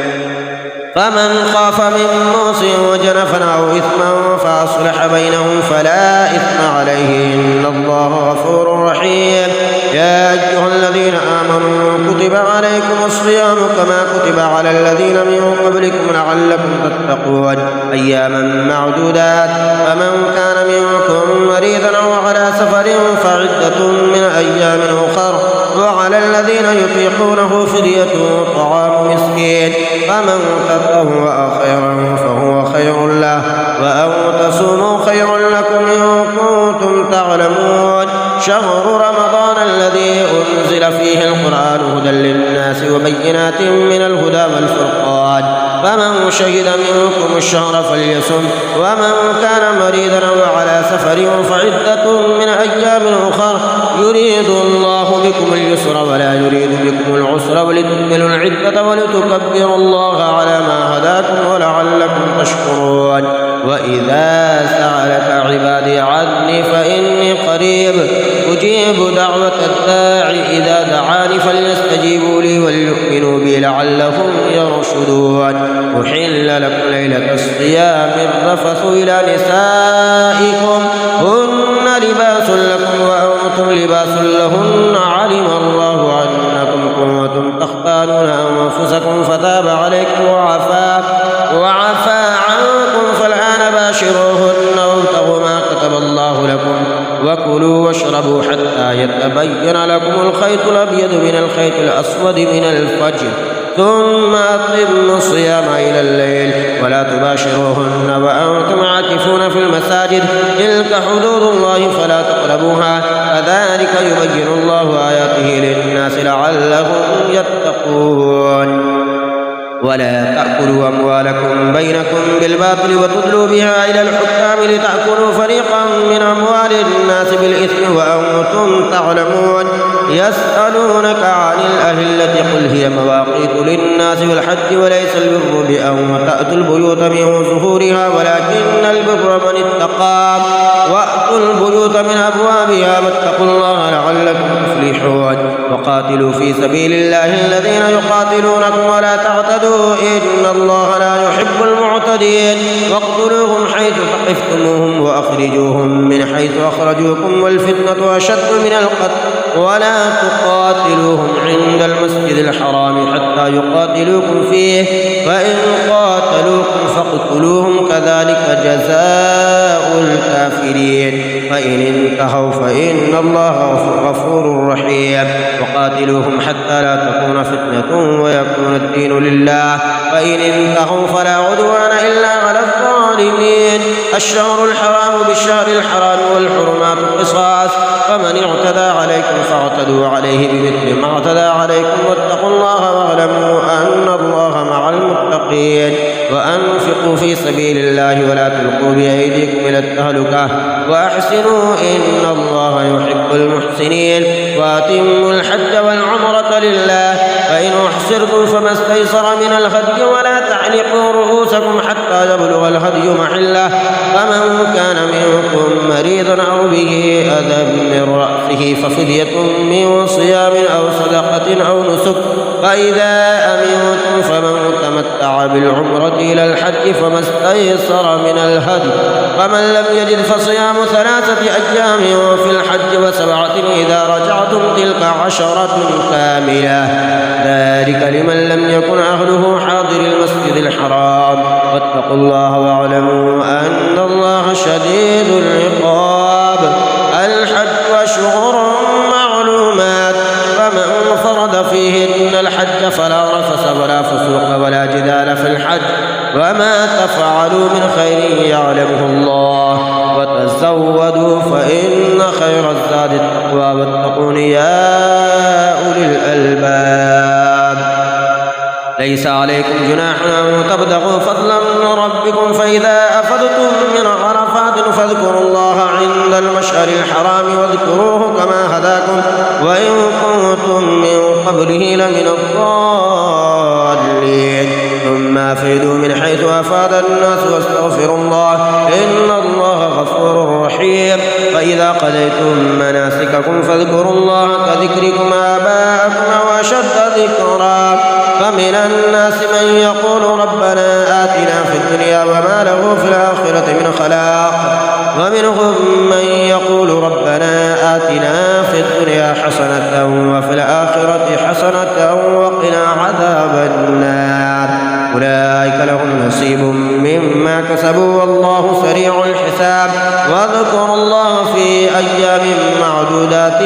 فمن خاف من موص وجنفا أو إثما فأصلح بينهم فلا إثم عليه إن الله غفور رحيم يا أيها الذين آمنوا كتب عليكم الصيام كما كتب على الذين من قبلكم لعلكم تتقون أياما معدودات فمن كان منكم مريضا أو على سفر فعدة من أيام أخر وعلى الذين يطيقونه فدية طعام مسكين فمن تطوع خيرا فهو خير له وأن تصوموا خير لكم إن كنتم تعلمون شهر رمضان الذي أنزل فيه القرآن هدى للناس وبينات من الهدى والفرقان فمن شهد منكم الشهر فليصم ومن كان مريضا أو على سفر فعدة من أيام أخر يريد الله بكم اليسر ولا يريد بكم العسر ولتكملوا العدة ولتكبروا الله على ما هداكم ولعلكم تشكرون وإذا سألك عبادي عني فإني قريب أجيب دعوة الداع إذا دعاني فليستجيبوا لي وليؤمنوا بي لعلهم يرشدون. أحل لكم ليلة الصيام الرفث إلى نسائكم هن لباس لكم وأنتم لباس لهن علم الله أنكم كنتم تختانون أنفسكم فتاب عليكم وعفى عنكم فالآن باشروهن وابتغوا ما كتب الله لكم وكلوا واشربوا حتى يتبين لكم الخيط الأبيض من الخيط الأسود من الفجر ثم أتموا الصيام إلى الليل ولا تباشروهن وأنتم عاكفون في المساجد تلك حدود الله فلا تقربوها كذلك يبين الله آياته للناس لعلهم يتقون. ولا تأكلوا أموالكم بينكم بالباطل وتدلوا بها إلى الحكام لتأكلوا فريقا من أموال الناس بالإثم وأنتم تعلمون. يسألونك عن الأهلة قل هي مواقيت للناس والحج وليس البر بأن تأتوا البيوت من ظهورها ولكن البر من اتقى وأتوا البيوت من أبوابها واتقوا الله لعلكم تفلحون. وقاتلوا في سبيل الله الذين يقاتلونكم ولا تعتدوا إن الله لا يحب المعتدين. واقتلوهم حيث ثقفتموهم وأخرجوهم من حيث أخرجوكم والفتنة أشد من القتل ولا تقاتلوهم عند المسجد الحرام حتى يقاتلوكم فيه فإن قاتلوكم فاقتلوهم كذلك جزاء الكافرين. فإن انتهوا فإن الله غفور رحيم. وقاتلوهم حتى لا تكون فتنة ويكون الدين لله فإن انتهوا فلا عدوان إلا على الظالمين. الشهر الحرام بالشهر الحرام والحرمات قصاص فمن اعتدى عليكم فاعتدوا عليه بمثل ما اعتدى عليكم واتقوا الله واعلموا أن الله مع المتقين. وأنفقوا في سبيل الله ولا تلقوا بأيديكم إلى التهلكة وأحسنوا إن الله يحب المحسنين. وأتموا الحج والعمرة لله فإن أحصرتم فما استيسر من الهدي ولا تعلقوا رؤوسكم حتى يبلغ الهدي محله فمن كان منكم مريضا أو به أذى من رأسه ففدية من صيام أو صدقة أو نسك فإذا أمنتم فمن تمتع بالعمرة إلى الحج فما استيسر من الهدي فمن لم يجد فصيام 3 أيام في الحج و7 إذا رجعتم تلك 10 كاملة ذلك لمن لم يكن أهله حاضر المسجد الحرام. واتقوا الله واعلموا أن الله شديد العقاب. الحج أشهر معلومات فمن فرض فيهن الحج فلا رفث ولا فسوق ولا جدال في الحج وما تفعلوا من خير يعلمه الله وتزودوا فإن خير الزاد التقوى واتقون يا أولي الألباب. ليس عليكم جناح أن تبتغوا فضلا من ربكم فإذا أفضتم من عرفات فاذكروا الله عند المشعر الحرام واذكروه كما هداكم وإن كنتم من قبله لمن الضالين. ثم أفيدوا من حيث أفاد الناس واستغفروا الله إن الله غفور رحيم. فإذا قضيتم مناسككم فاذكروا الله كذكركم آباءكم وأشد ذكرا. فمن الناس من يقول ربنا آتنا في الدنيا وما له في الآخرة من خلاق ومنهم من يقول ربنا آتنا في الدنيا حسنة وفي الآخرة حسنة وقنا عذاب النار. أولئك لهم نصيب مما كسبوا والله سريع الحساب. واذكروا الله في أيام معدودات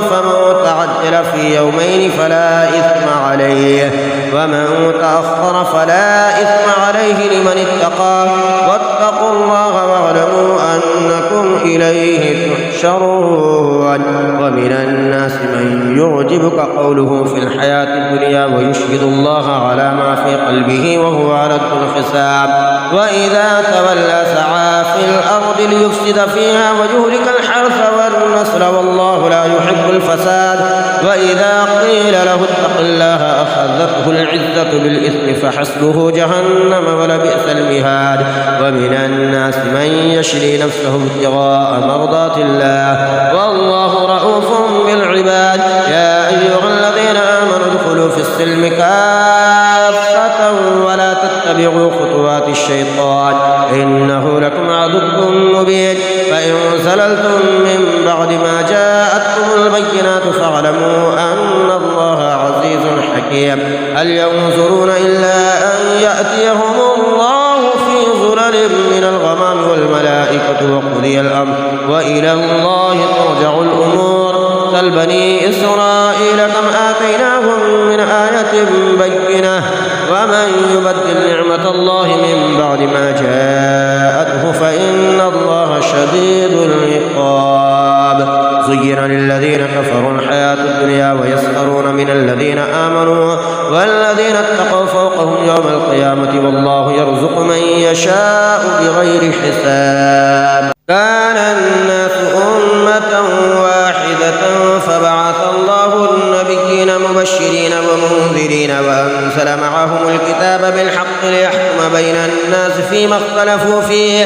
فمن تعجل في يومين فلا إثم عليه ومن تأخر فلا إثم عليه لمن اتقى. واتقوا الله واعلموا أنكم إليه تحشرون. ومن الناس من يعجبك قوله في الحياة الدنيا ويشهد الله على ما في قلبه وهو على الحساب وإذا تولى سعى في الأرض ليفسد فيها ويهلك الحرث والنسل والله لا يحب الفساد. وإذا قيل له اتق الله أخذته العزة بالإثم فحسبه جهنم ولبئس المهاد. ومن الناس الناس من يشري نفسه ابتغاء مرضات الله والله رؤوف بالعباد. يا أيها الذين آمنوا ادخلوا في السلم كافة ولا تتبعوا خطوات الشيطان إنه لكم عدو مبين. فإن زللتم من بعد ما جاءتكم البينات فاعلموا أن الله عزيز حكيم. هل ينظرون إلا أن يأتيهم الله في ظلل من الغمام والملائكة وقضي الأمر وإلى الله ترجع الأمور. سل بني إسرائيل كم آتيناهم من آية بينة ومن يبدل نعمة الله من بعد ما جاءته فإن الله شديد العقاب. زين للذين كفروا الحياة الدنيا ويسخرون من الذين آمنوا والذين اتقوا فوقهم يوم القيامة والله يرزق من يشاء بغير حساب. كان الناس أمة واحدة فبعث الله النبيين مبشرين ومنذرين وأنزل معهم الكتاب بالحق ليحكم بين الناس فيما اختلفوا فيه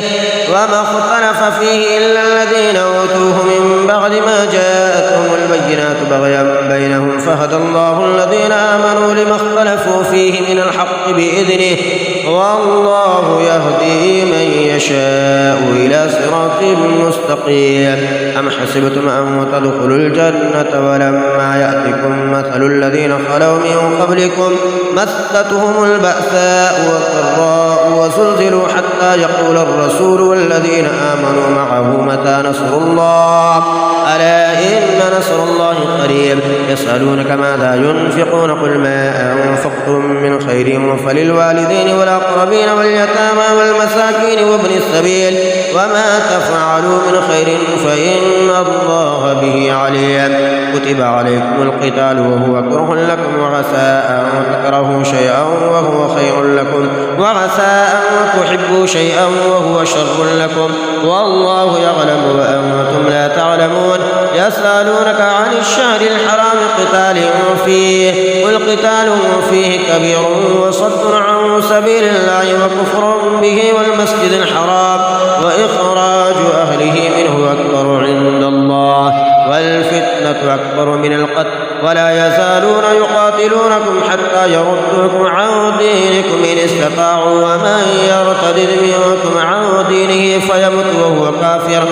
وما اختلف فيه إلا الذين أوتوه من بعد ما جاءتهم البينات بغيا بينهم فهدى الله الذين آمنوا لما اختلفوا فيه من الحق بإذنه والله يهدي من يشاء إلى صراط مستقيم. أم حسبتم أن تدخلوا الجنة ولما يأتكم مثل الذين خلوا من قبلكم مستهم البأساء والضراء وزلزلوا حتى يقول الرسول والذين آمنوا معه متى نصر الله ألا إن نصر الله قريب. يسألونك ماذا ينفقون قل ما أنفقتم من خير فللوالدين والأقربين واليتامى والمساكين وابن السبيل وما تفعلوا من خير فإن الله به عليم. كتب عليكم القتال وهو كره لكم وعسى أن تكرهوا شيئا وهو خير لكم وعسى أن تحبوا شيئا وهو شر لكم والله يعلم وأنتم لا تعلمون. يسألونك عن الشهر الحرام قتال فيه قل قتال فيه كبير وصد عن سبيل الله وكفر به والمسجد الحرام وإخراج أهله منه أكبر عند الله والفتنة أكبر من القتل ولا يزالون يقاتلونكم حتى يردوكم عن دينكم إن استطاعوا ومن يرتد منكم عن دينه فيمت وهو كافر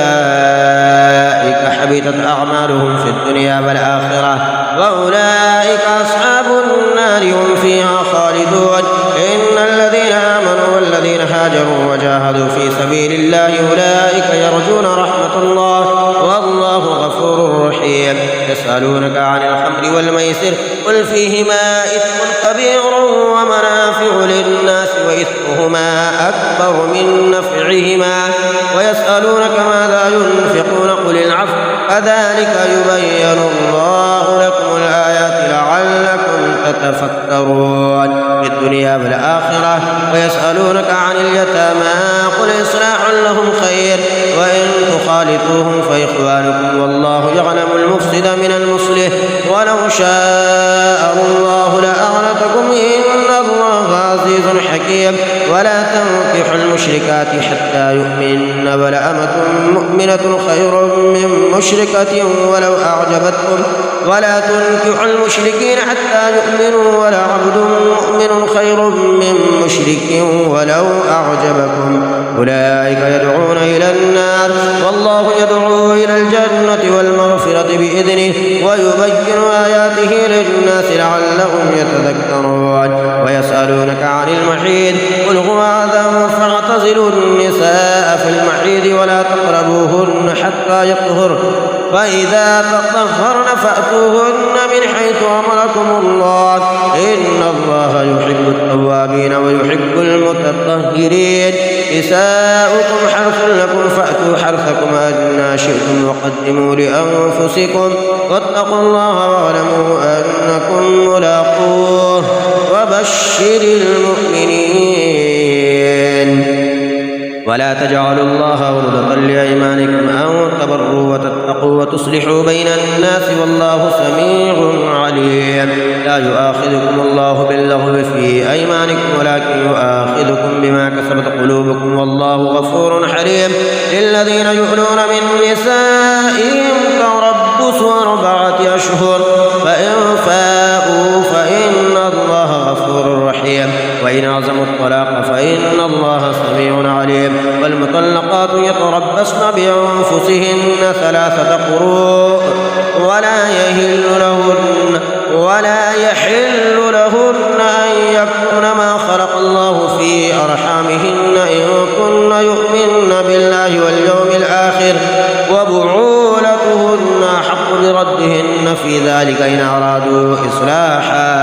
فأولئك حبطت أعمالهم في الدنيا والآخرة وأولئك أصحاب النار هم فيها خالدون. إن الذين آمنوا والذين هاجروا وجاهدوا في سبيل الله أولئك يرجون رحمة الله والله غفور رحيم. يسألونك عن الخمر والميسر قل فيهما إثم كبير ومنافع للناس وإثمهما أكبر من نفعهما ويسألونك ماذا ينفقون قل العفو كذلك يبين الله لكم الآيات لعلكم تتفكرون في الدنيا والآخرة. ويسألونك عن اليتامى قل إصلاح لهم خير وإن تخالطوهم فإخوانكم والله يعلم المفسد من المصلح ولو شاء الله لأعنتكم إن الله عزيز حكيم. ولا تنكحوا المشركات حتى يؤمن ولأمة مؤمنة خير من مشركة ولو أعجبتكم ولا تنكحوا المشركين حتى يؤمنوا ولا عبد مؤمن خير من مشرك ولو أعجبكم. أولئك يدعون إلى النار والله يدعو إلى الجنة والمغفرة بإذنه ويبين آياته للناس لعلهم يتذكرون. ويسألونك عن المحيض قل هو أذى فاعتزلوا النساء في المحيض ولا تقربوهن حتى يطهرن فإذا تطهرن فأتوهن من حيث أمركم الله إن الله يحب التوابين ويحب المتطهرين. نساؤكم حرث لكم فأتوا حرثكم أنى شئتم وقدموا لأنفسكم واتقوا الله واعلموا أنكم ملاقوه وبشر المؤمنين. ولا تجعلوا الله عرضة لأيمانكم أن تبروا وتتقوا وتصلحوا بين الناس والله سميع عليم. لا يؤاخذكم الله باللغو في أيمانكم ولكن يؤاخذكم بما كسبت قلوبكم والله غفور حليم. للذين يؤلون من نسائهم تربص 4 أشهر فإن فاءوا فإن الله غفور رحيم وإن عزموا الطلاق فإن الله سميع عليم. والمطلقات يتربصن بأنفسهن 3 قروء ولا يحل لهن أن يكتمن ما خلق الله في أرحامهن إن كن يؤمن بالله واليوم الآخر وبعولتهن أحق بردهن في ذلك إن أرادوا إصلاحا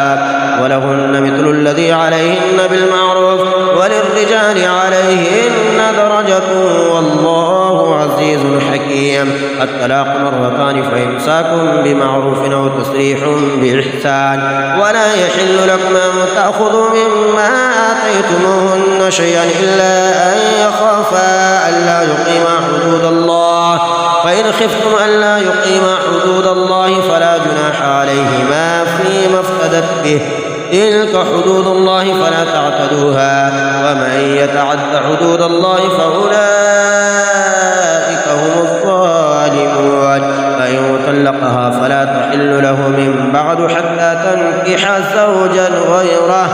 ولهن مثل الذي عليهن بالمعروف وللرجال عليهن درجة والله عزيز حكيم. الطلاق 2 فإمساك بمعروف أو تسريح بإحسان ولا يحل لكم أن تأخذوا مما آتيتموهن شيئا إلا أن يخافا ألا يقيما حدود الله فإن خفتم ألا يقيما حدود الله فلا جناح عليهما فيما افتدت به تلك حدود الله فلا تعتدوها ومن يتعد حدود الله فأولئك هم الظالمون. فإن طلقها فلا تحل له من بعد حتى تنكح زوجا غيره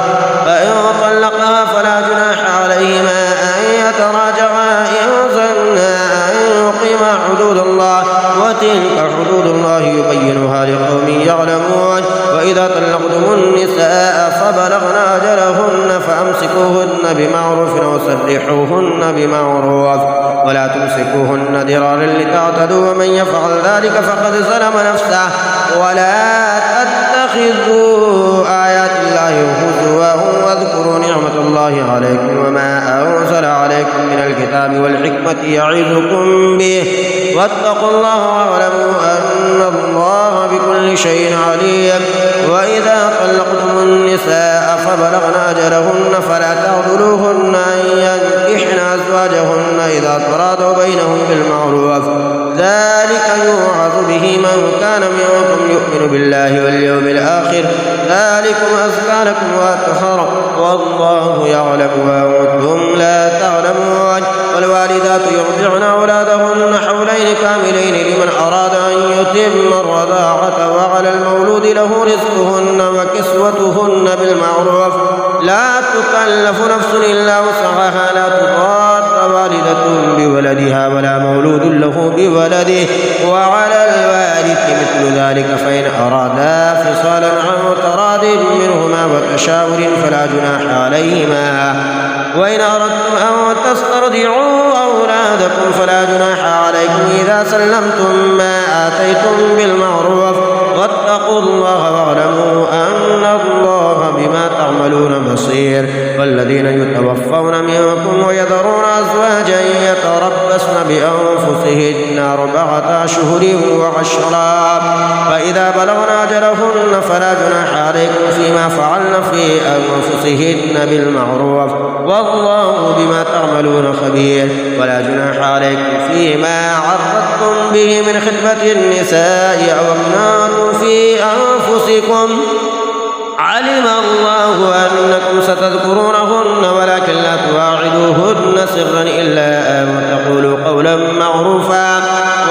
فإن طلقها فلا جناح عليهما أن يتراجعا إن ظنا أن يقيما حدود الله وتلك حدود الله يبينها لقوم يعلمون. وإذا طلقتم النساء فبلغن أجلهن فأمسكوهن بمعروف أو سرحوهن بمعروف ولا تمسكوهن ضرارا لتعتدوا ومن يفعل ذلك فقد ظلم نفسه. ولا تتخذوا آيات الله هزوا واذكروا نعمة الله عليكم وما أنزل عليكم من الكتاب والحكمة يعظكم به واتقوا الله واعلموا أن الله بكل شيء عليم. وإذا طلقتم النساء فبلغن أجلهن فلا تعضلوهن أن ينكحن أزواجهن إذا تراضوا بينهم بالمعروف ذلك يوعظ به من كان منكم يؤمن بالله واليوم الآخر ذلكم أزكى لكم وأطهر والله يعلم وأنتم لا تعلمون. والوالدات يرضعن أولادهن حولين كاملين لمن أراد أن يتم الرضاعة وعلى المولود له رزقهن وكسوتهن بالمعروف لا تكلف نفس إلا وسعها لا تضار والدة بولدها ولا مولود له بولده وعلى الوارث مثل ذلك فإن أرادا فصالا عن تراض منهما وتشاور فلا جناح عليهما. وإن أردتم أن تسترضعوا أولادكم فلا جناح عليكم إذا سلمتم ما آتيتم بالمعروف واتقوا الله واعلموا أن الله بما تعملون بصير. والذين يتوفون منكم ويذرون أزواجا يتربصن بأنفسهن 4 أشهر وعشرا فإذا بلغن أجلهن فلا جناح عليكم فيما فعلن في أنفسهن بالمعروف والله بما تعملون خبير. ولا جناح عليكم فيما عرضتم به من خطبة النساء أو أكننتم في أنفسكم علم الله أنكم ستذكرونهن ولكن لا تواعدوهن سرا إلا أن تقولوا قولا معروفا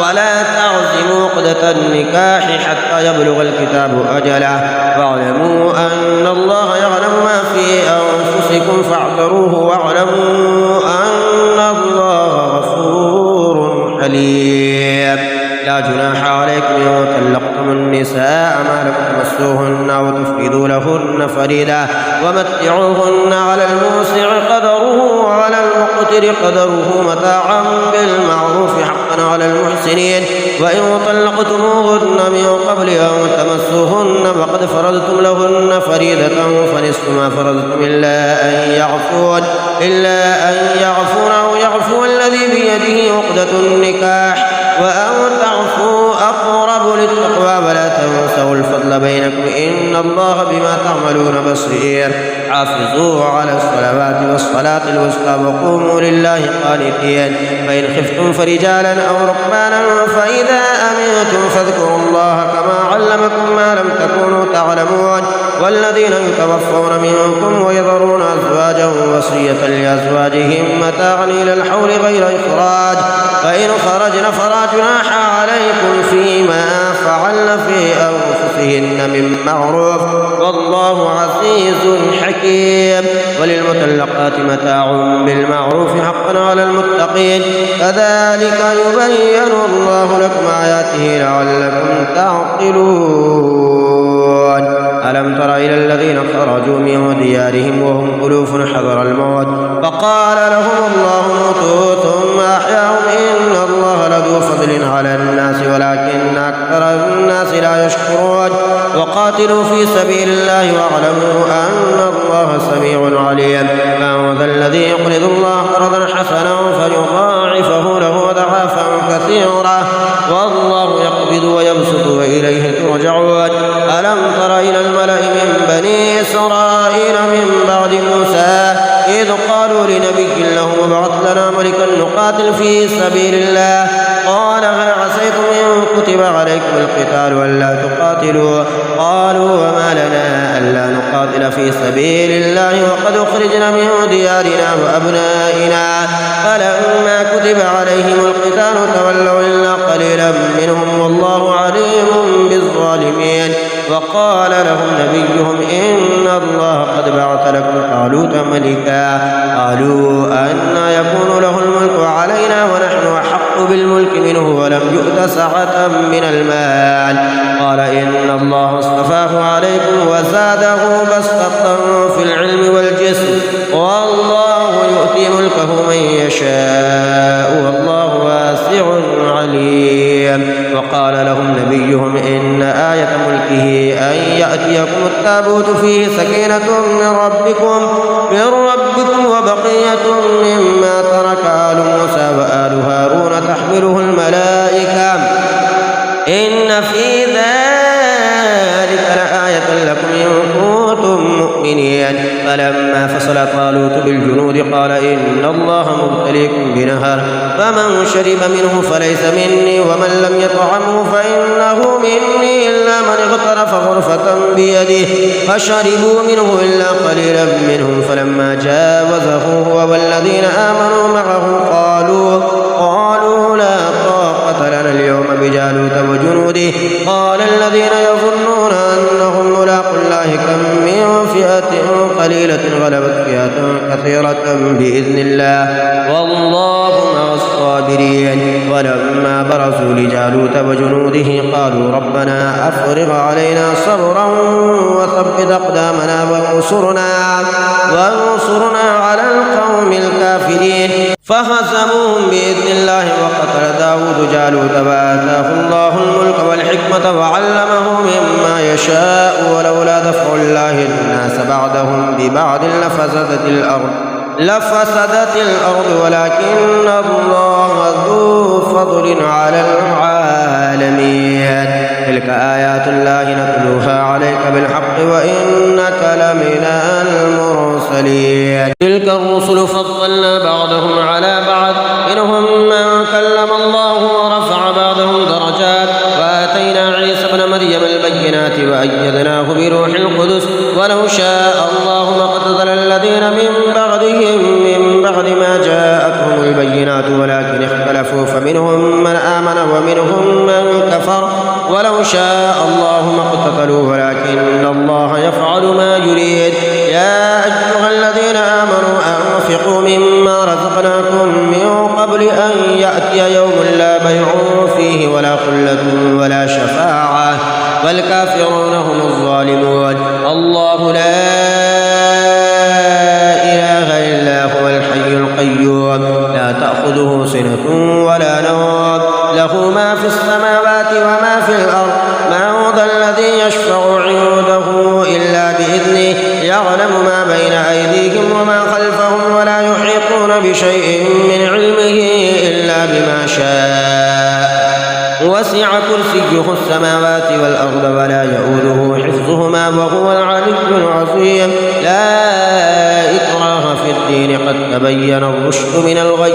ولا تعزموا عقدة النكاح حتى يبلغ الكتاب أجله واعلموا أن الله يعلم ما في أنفسكم فاحذروه واعلموا أن الله غفور حليم. لا جناح عليكم إن طلقتم النساء ما لم تمسوهن أو تفردوا لهن فريدا ومتعوهن على الموسع قدره وعلى المقتر قدره متاعا بالمعروف حقا على المحسنين. وإن طلقتموهن من قبل أن تمسوهن فقد فرضتم لهن فريدة فنصف ما فرضتم إلا أن يعفون أو يعفو الذي بيده عقدة النكاح وأن تعفوا أقرب للتقوى ولا تنسوا الفضل بينكم إن الله بما تعملون بصير. حافظوا على الصلوات والصلاة الوسطى وقوموا لله قانتين. فإن خفتم فرجالا أو ركبانا فإذا أمنتم فاذكروا الله كما علمكم ما لم تكونوا تعلمون والذين يتوفون منكم ويذرون أزواجا وصية لأزواجهم متاعا إلى الحول غير إخراج فإن خرجن فلا جناح عليكم فيما فعلن في أنفسهن من معروف والله عزيز حكيم. وللمطلقات متاع بالمعروف حقا على المتقين كذلك يبين الله لكم آياته لعلكم تعقلون. ألم تر إلى الذين خرجوا من ديارهم وهم ألوف حذر الموت فقال لهم الله موتوا ثم أحياهم إن الله لذو فضل على الناس ولكن أكثر الناس لا يشكرون. وقاتلوا في سبيل الله واعلموا أن الله سميع عليم. من ذا الذي يقرض الله قرضا حسنا فيضاعفه له أضعافا كثيرة والله يقبض ويبسط وإليه ترجعون. ألم تر إلى الملأ من بني إسرائيل من بعد موسى إذ قالوا لنبي له ابعث لنا ملكا نقاتل في سبيل الله قال هل عسيتم إن كتب عليكم القتال ألا تقاتلوا قالوا وما لنا ألا نقاتل في سبيل الله وقد أخرجنا من ديارنا وأبنائنا فلما كتب عليهم القتال تولوا إلا قليلا منهم والله عليم بالظالمين. وقال لهم نبيهم إن الله قد بعث لكم طالوت ملكا قالوا أنى يكون له الملك علينا ونحن أحق بالملك منه ولم يؤت سعة من المال قال إن الله اصطفاه عليكم وزاده بسطة في العلم والجسم والله يؤتي ملكه من يشاء والله واسع عليم. وقال لهم نبيهم إن آية ملكه أن يأتيكم التابوت فيه سكينة من ربكم وبقية مما ترك آل موسى وآل هارون تحمله الملائكة إن في ذلك لآية لكم إن كنتم مؤمنين. فلما فصل طالوت بالجنود قال إن الله مبتليكم بنهر فمن شرب منه فليس مني ومن لم يطعمه فإنه مني إلا من اغترف غرفة بيده فشربوا منه إلا قليلا منهم فلما جاوزه هو والذين آمنوا معه قالوا لا طاقة لنا اليوم بجالوت وجنوده قال الذين يظنون أنهم ملاقو الله كم من فئة قليلة غلبت فئة كثيرة بإذن الله والله مع الصابرين. ولما برزوا لجالوت وجنوده قالوا ربنا أفرغ علينا صبرا وثبت أقدامنا وانصرنا على القوم الكافرين فهزموهم بإذن الله. وقتل داود جالوت وآتاه الله الملك والحكمة وعلمه مما يشاء ولولا دفع الله الناس بعدهم ببعض لفسدت الأرض ولكن الله ذو فضل على العالمين. تلك آيات الله نتلوها عليك بالحق وإنك لمن المرسلين. تلك الرسل فضلنا بعضهم على بعض منهم من كلم الله ورفع بعضهم درجات وآتينا عيسى ابن مريم البينات وأيدناه بروح القدس ولو شاء الله ما اقتتل الذين من بعدهم من بعد ما جاءتهم البينات ولكن اختلفوا فمنهم من آمن ومنهم من كفر ولو شاء الله ما اقتتلوا ولكن الله يفعل ما يريد. يا أيها الذين آمنوا أنفقوا مما رزقناكم من قبل أن يأتي يوم لا بيع فيه ولا خلة ولا شفاعة والكافرون هم الظالمون. الله لا إله إلا هو الحي القيوم لا تأخذه سنة ولا نوم له ما في السماوات وما في الأرض من ذا الذي يشفع عنده إلا بإذنه يعلم ما بين أيديهم وما خلفهم ولا يحيطون بشيء من علمه إلا بما شاء وسع كرسيه السماوات والأرض ولا يؤوده حفظهما وهو العلي العظيم. لا إكراه في في الدين قد تبين الرشد من الغي،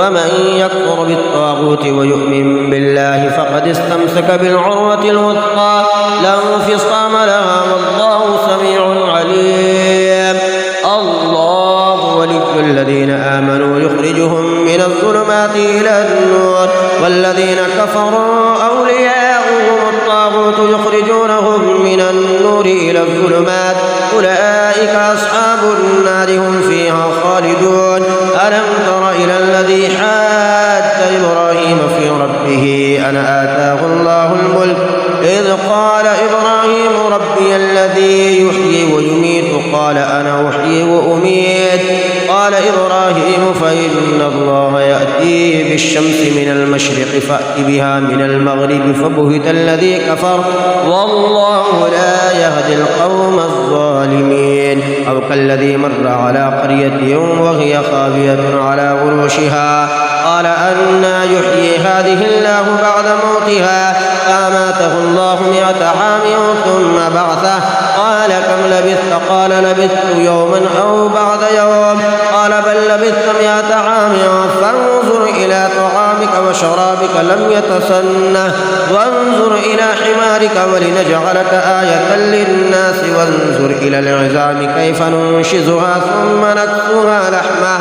ومن يكفر بالطاغوت ويؤمن بالله فقد استمسك بالعروة الوثقى لا انفصام لها، والله سميع عليم. الله ولي الذين آمنوا يخرجهم من الظلمات إلى النور، والذين كفروا أولياؤهم الطاغوت يخرجونهم من النور إلى الظلمات، أولئك أصحاب النار هم فيها خالدون. ألم تر إلى الذي حاج إبراهيم في ربه أن آتاه الله الملك إذ قال إبراهيم ربي الذي يحيي ويميت قال أنا أحيي وأميت. قال إبراهيم فإن الله يأتي بالشمس من المشرق فأت بها من المغرب فبهت الذي كفر والله لا يهدي القوم الظالمين. أو كالذي مر على قرية وهي خاوية على عروشها قال أنى يحيي هذه الله بعد موتها فأماته الله 100 عام ثم بعثه قال كم لبثت قال لبثت يوما أو بعد يوم قال بل لبثت 100 عام فانظر إلى طعامك وشرابك لم يتسنه وانظر إلى حمارك ولنجعلك آية للناس وانظر إلى العظام كيف ننشزها ثم نكسوها لحمه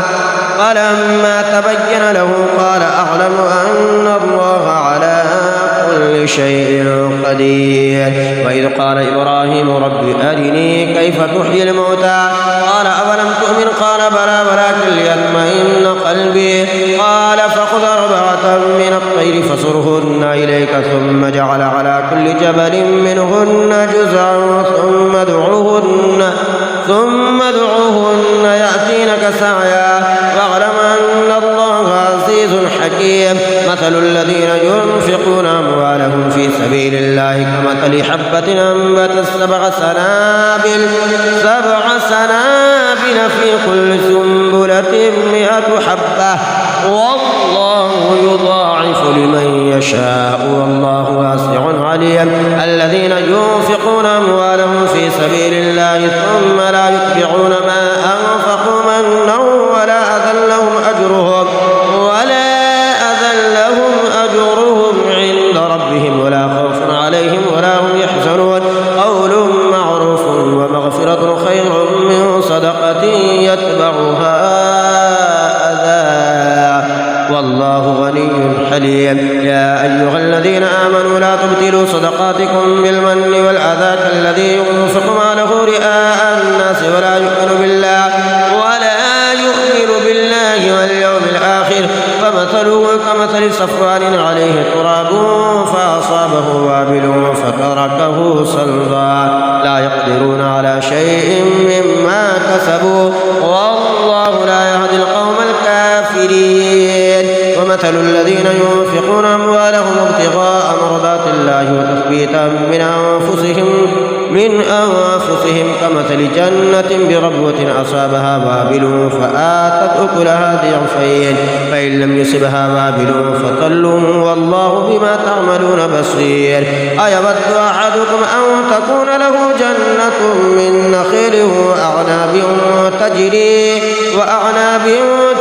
فلما تبين له قال أعلم أن الله على كل شيء قدير. وإذ قال إبراهيم رب أرني كيف تحيي الموتى قال أولم تؤمن قال بلى ولكن ليطمئن قلبي قال فخذ 4 من الطير فصرهن إليك ثم جعل على كل جبل منهن جزعا ثم ادعوهن يأتينك سعيا واعلم أن الله عزيز حكيم. مثل الذين ينفقون أموالهم في سبيل الله كمثل حبة أنبتت 7 سنابل في كل سنبلة 100 حبة والله يضاعف لمن يشاء والله واسع عليم. الذين ينفقون أموالهم في سبيل الله ثم لا يتبعون ما أنفقوا منا ولا أذى لهم أجرهم عند ربهم ولا خوف عليهم ولا هم يحزنون. قول معروف ومغفرة خير من صدقة يتبعها أذى والله غني حليم. يا أيها الذين آمنوا لا تبطلوا صدقاتكم بالمن والأذى كالذي ينفق ماله رئاء الناس ولا يؤمن بالله واليوم الآخر فمثله كمثل صفوان عليه تراب فأصابه وابل فتركه صلبا لا يقدرون على شيء مما كسبوا والله لا يهدي القوم الكافرين. ومثل الذين ينفقون أموالهم ابتغاء مرضات الله وتثبيتا من أنفسهم كمثل جنة بربوة أصابها وابل فآتت أكلها ضعفين فإن لم يصبها وابل فطل والله بما تعملون بصير. أيود أحدكم أن تكون له جنة من نخيل وأعناب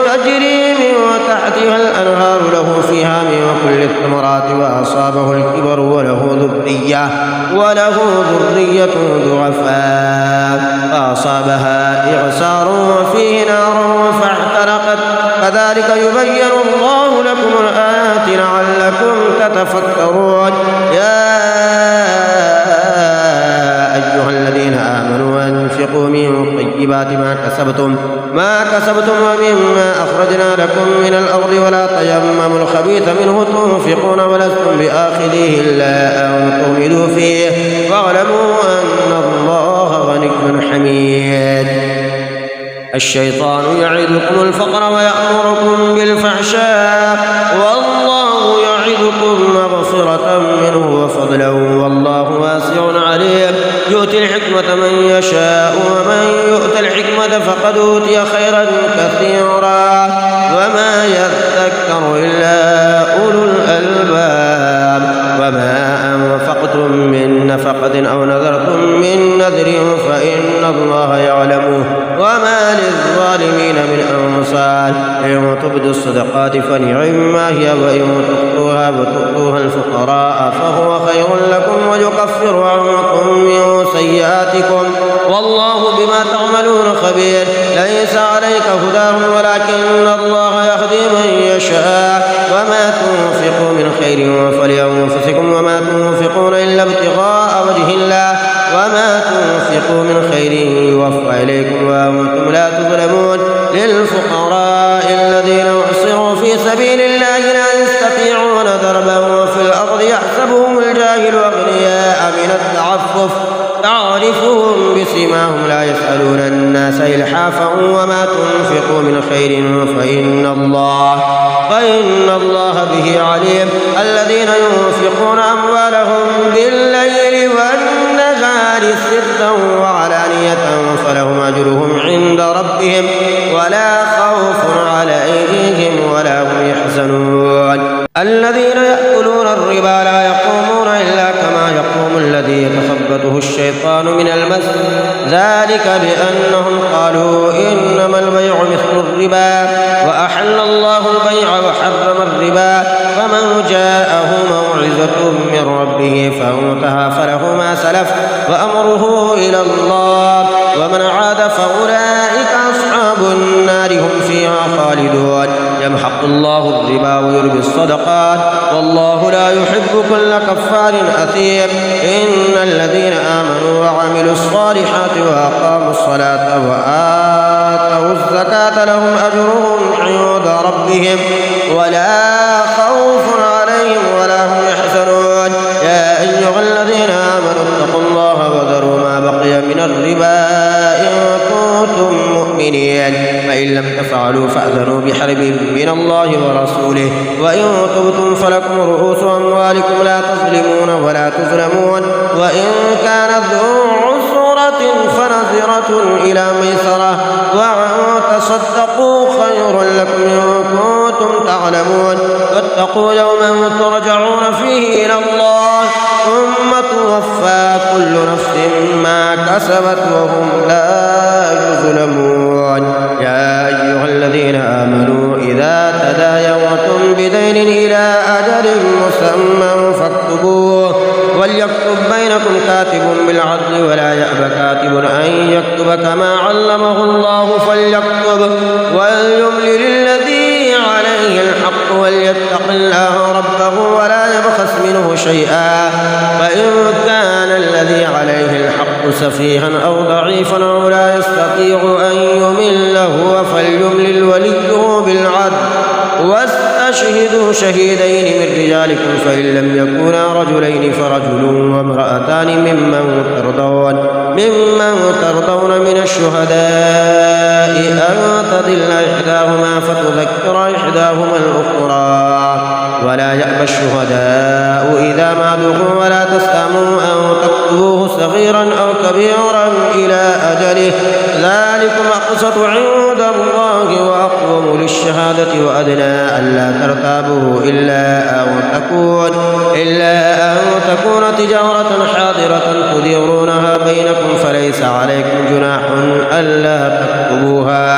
تجري من تحتها الأنهار له فيها من كل الثمرات وأصابه الكبر وله ذرية ضعفاء فأصابها إعصار وفيه نار فاحترقت كذلك يبين الله لكم الآيات لعلكم تتفكرون. يا أيها الذين آمنوا أنفقوا من طيبات ما كسبتم ومما أخرجنا لكم من الأرض ولا تيمموا الخبيث منه تنفقون ولستم بآخذيه إلا أن تغمضوا فيه واعلموا أن الله غني حميد. الشيطان يعدكم الفقر ويأمركم بالفحشاء والله يعدكم مغفرة منه وفضلا والله واسع عليم. يؤتي الحكمة من يشاء ومن يؤت الحكمة فقد أوتي خيرا كثيرا وما يذكر إلا أولو الألباب. وما أنفقتم من نفقة أو نذرتم من نذر فإن الله يعلمه وما للظالمين هي وإن تخفوها وتؤتوها الفقراء فهو خير لكم ويكفر عنكم من سيئاتكم والله بما تعملون خبير. ليس عليك هداهم ولكن الله يهدي من يشاء وما تنفقوا من خير فلأنفسكم وما تنفقون إلا ابتغاء وجه الله وما تنفقوا من خير يوفى إليكم وأنتم لا تظلمون. للفقراء الذين أحصروا في سبيل الله لا يستطيعون ضربا في الأرض يحسبهم الجاهل أغنياء من التعفف تعرفهم بسيماهم لا يسألون الناس إلحافا وما تنفقوا من خير فإن الله به عليم. الذين ينفقون أموالهم بالليل والنهار سرا وعلانية فلهم أجرهم عند ربهم ولا خوف عليهم ولا هم يحزنون. الذين يأكلون الربا لا يقومون إلا كما يقوم الذي يتخبطه الشيطان من المس ذلك بأنهم قالوا إنما البيع مثل الربا وأحل الله البيع وحرم الربا فمن جاءه موعظة من ربه فانتهى فله ما سلف وأمره إلى الله ومن عاد فأولئك أصحاب النار هم فيها خالدون. يمحق الله الربا ويربي الصدقات والله لا يحب كل كفار أثيم. إن الذين آمنوا وعملوا الصالحات وأقاموا الصلاة وآتوا الزكاة لهم أجرهم عند ربهم ولا خوف عليهم ولا هم يحزنون. يا أيها الذين آمنوا اتقوا الله وذروا ما بقي من الربا إن كنتم مؤمنين فإن لم تفعلوا فأذنوا بحرب من الله ورسوله وإن تبتم فلكم رؤوس أموالكم لا تظلمون ولا تظلمون. وإن كان ذو عسرة فنظرة إلى ميسرة وأن تصدقوا خير لكم إن كنتم تعلمون. واتقوا يوما ترجعون فيه إلى الله ثم توفى كل نفس ما كسبت وهم لا يظلمون. يا أيها الذين آمنوا إذا تداينتم بدين إلى أجل مسمى فاكتبوه وليكتب بينكم كاتب بالعدل ولا يأب كاتب أن يكتب كما علمه الله فليكتب وليملل الذي عليه الحق وليتق الله ربه ولا يبخس منه شيئا فإن كان الذي عليه الحق سفيها أو ضعيفا أو لا يستطيع أن يمل هو فليملل وليه بالعدل واستشهدوا شهيدين من رجالكم فإن لم يكونا رجلين فرجل وامرأتان ممن ترضون من الشهداء أن تضل إحداهما فتذكر إحداهما الأخرى ولا يأبى الشهداء إذا ما دعوا ولا تسأموا أن تكتبوه صغيرا أو كبيرا إلى أجله ذلكم أقسط عند الله وأقوم للشهادة وأدنى ألا ترتابوا إلا أن تكون تجارة حاضرة تديرونها بينكم فليس عليكم جناح ألا تكتبوها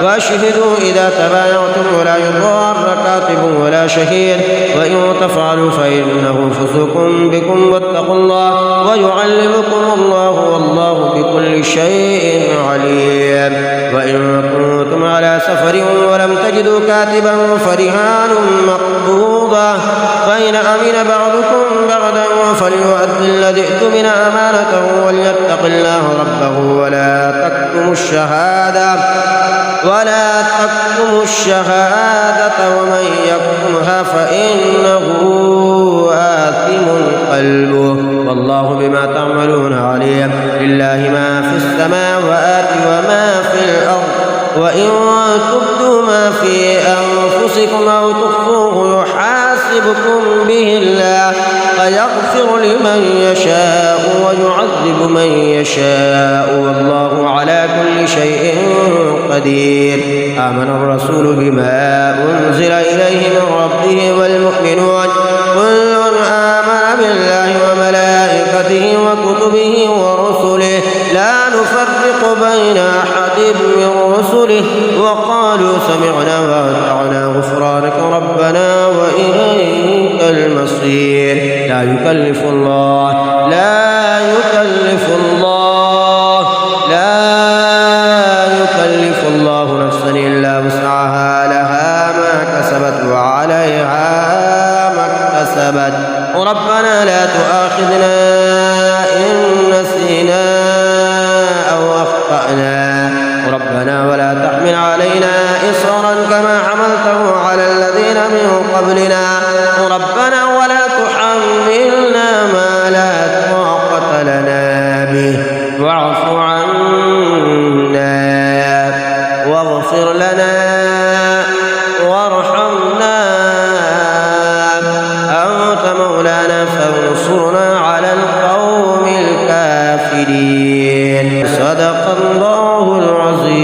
وأشهدوا إذا تبايعتم ولا يضار كاتب ولا شهيد وإن تفعلوا فإنه فسوق بكم واتقوا الله ويعلمكم الله والله بكل شيء عليم. وإن كنتم على سفر ولم تجدوا كاتبا فرهان مقبوضة فإن أمن بعضكم بعضا فليؤدي الذي ائتمن أمانته وليتق الله ربه ولا تكتموا الشهادة ومن يكتمها فإنه آثم قلبه والله بما تعملون عليم. لله ما في السماوات وما في الأرض وإن تبدوا ما في أنفسكم أو تخفوه يحاسبكم به الله فيغفر لمن يشاء ويعذب من يشاء والله على كل شيء قدير. آمن الرسول بما أنزل إليه من ربه والمؤمنون كل آمن بالله وملائكته وكتبه ورسله لا نفرق بين أحد من رسله وقالوا سمعنا وأطعنا غفرانك ربنا المصير. لا يكلف الله نفسا إلا وسعها، لها ما كسبت وعليها ما اكتسبت. ربنا لا تؤاخذنا إن نسينا أو أخطأنا، ربنا ولا تحمل علينا إصرا كما حملته على الذين من قبلنا، ربنا ولا تحملنا ما لا طاقة لنا به، واعف عنا واغفر لنا وارحمنا، أنت مولانا فانصرنا على القوم الكافرين. صدق الله العظيم.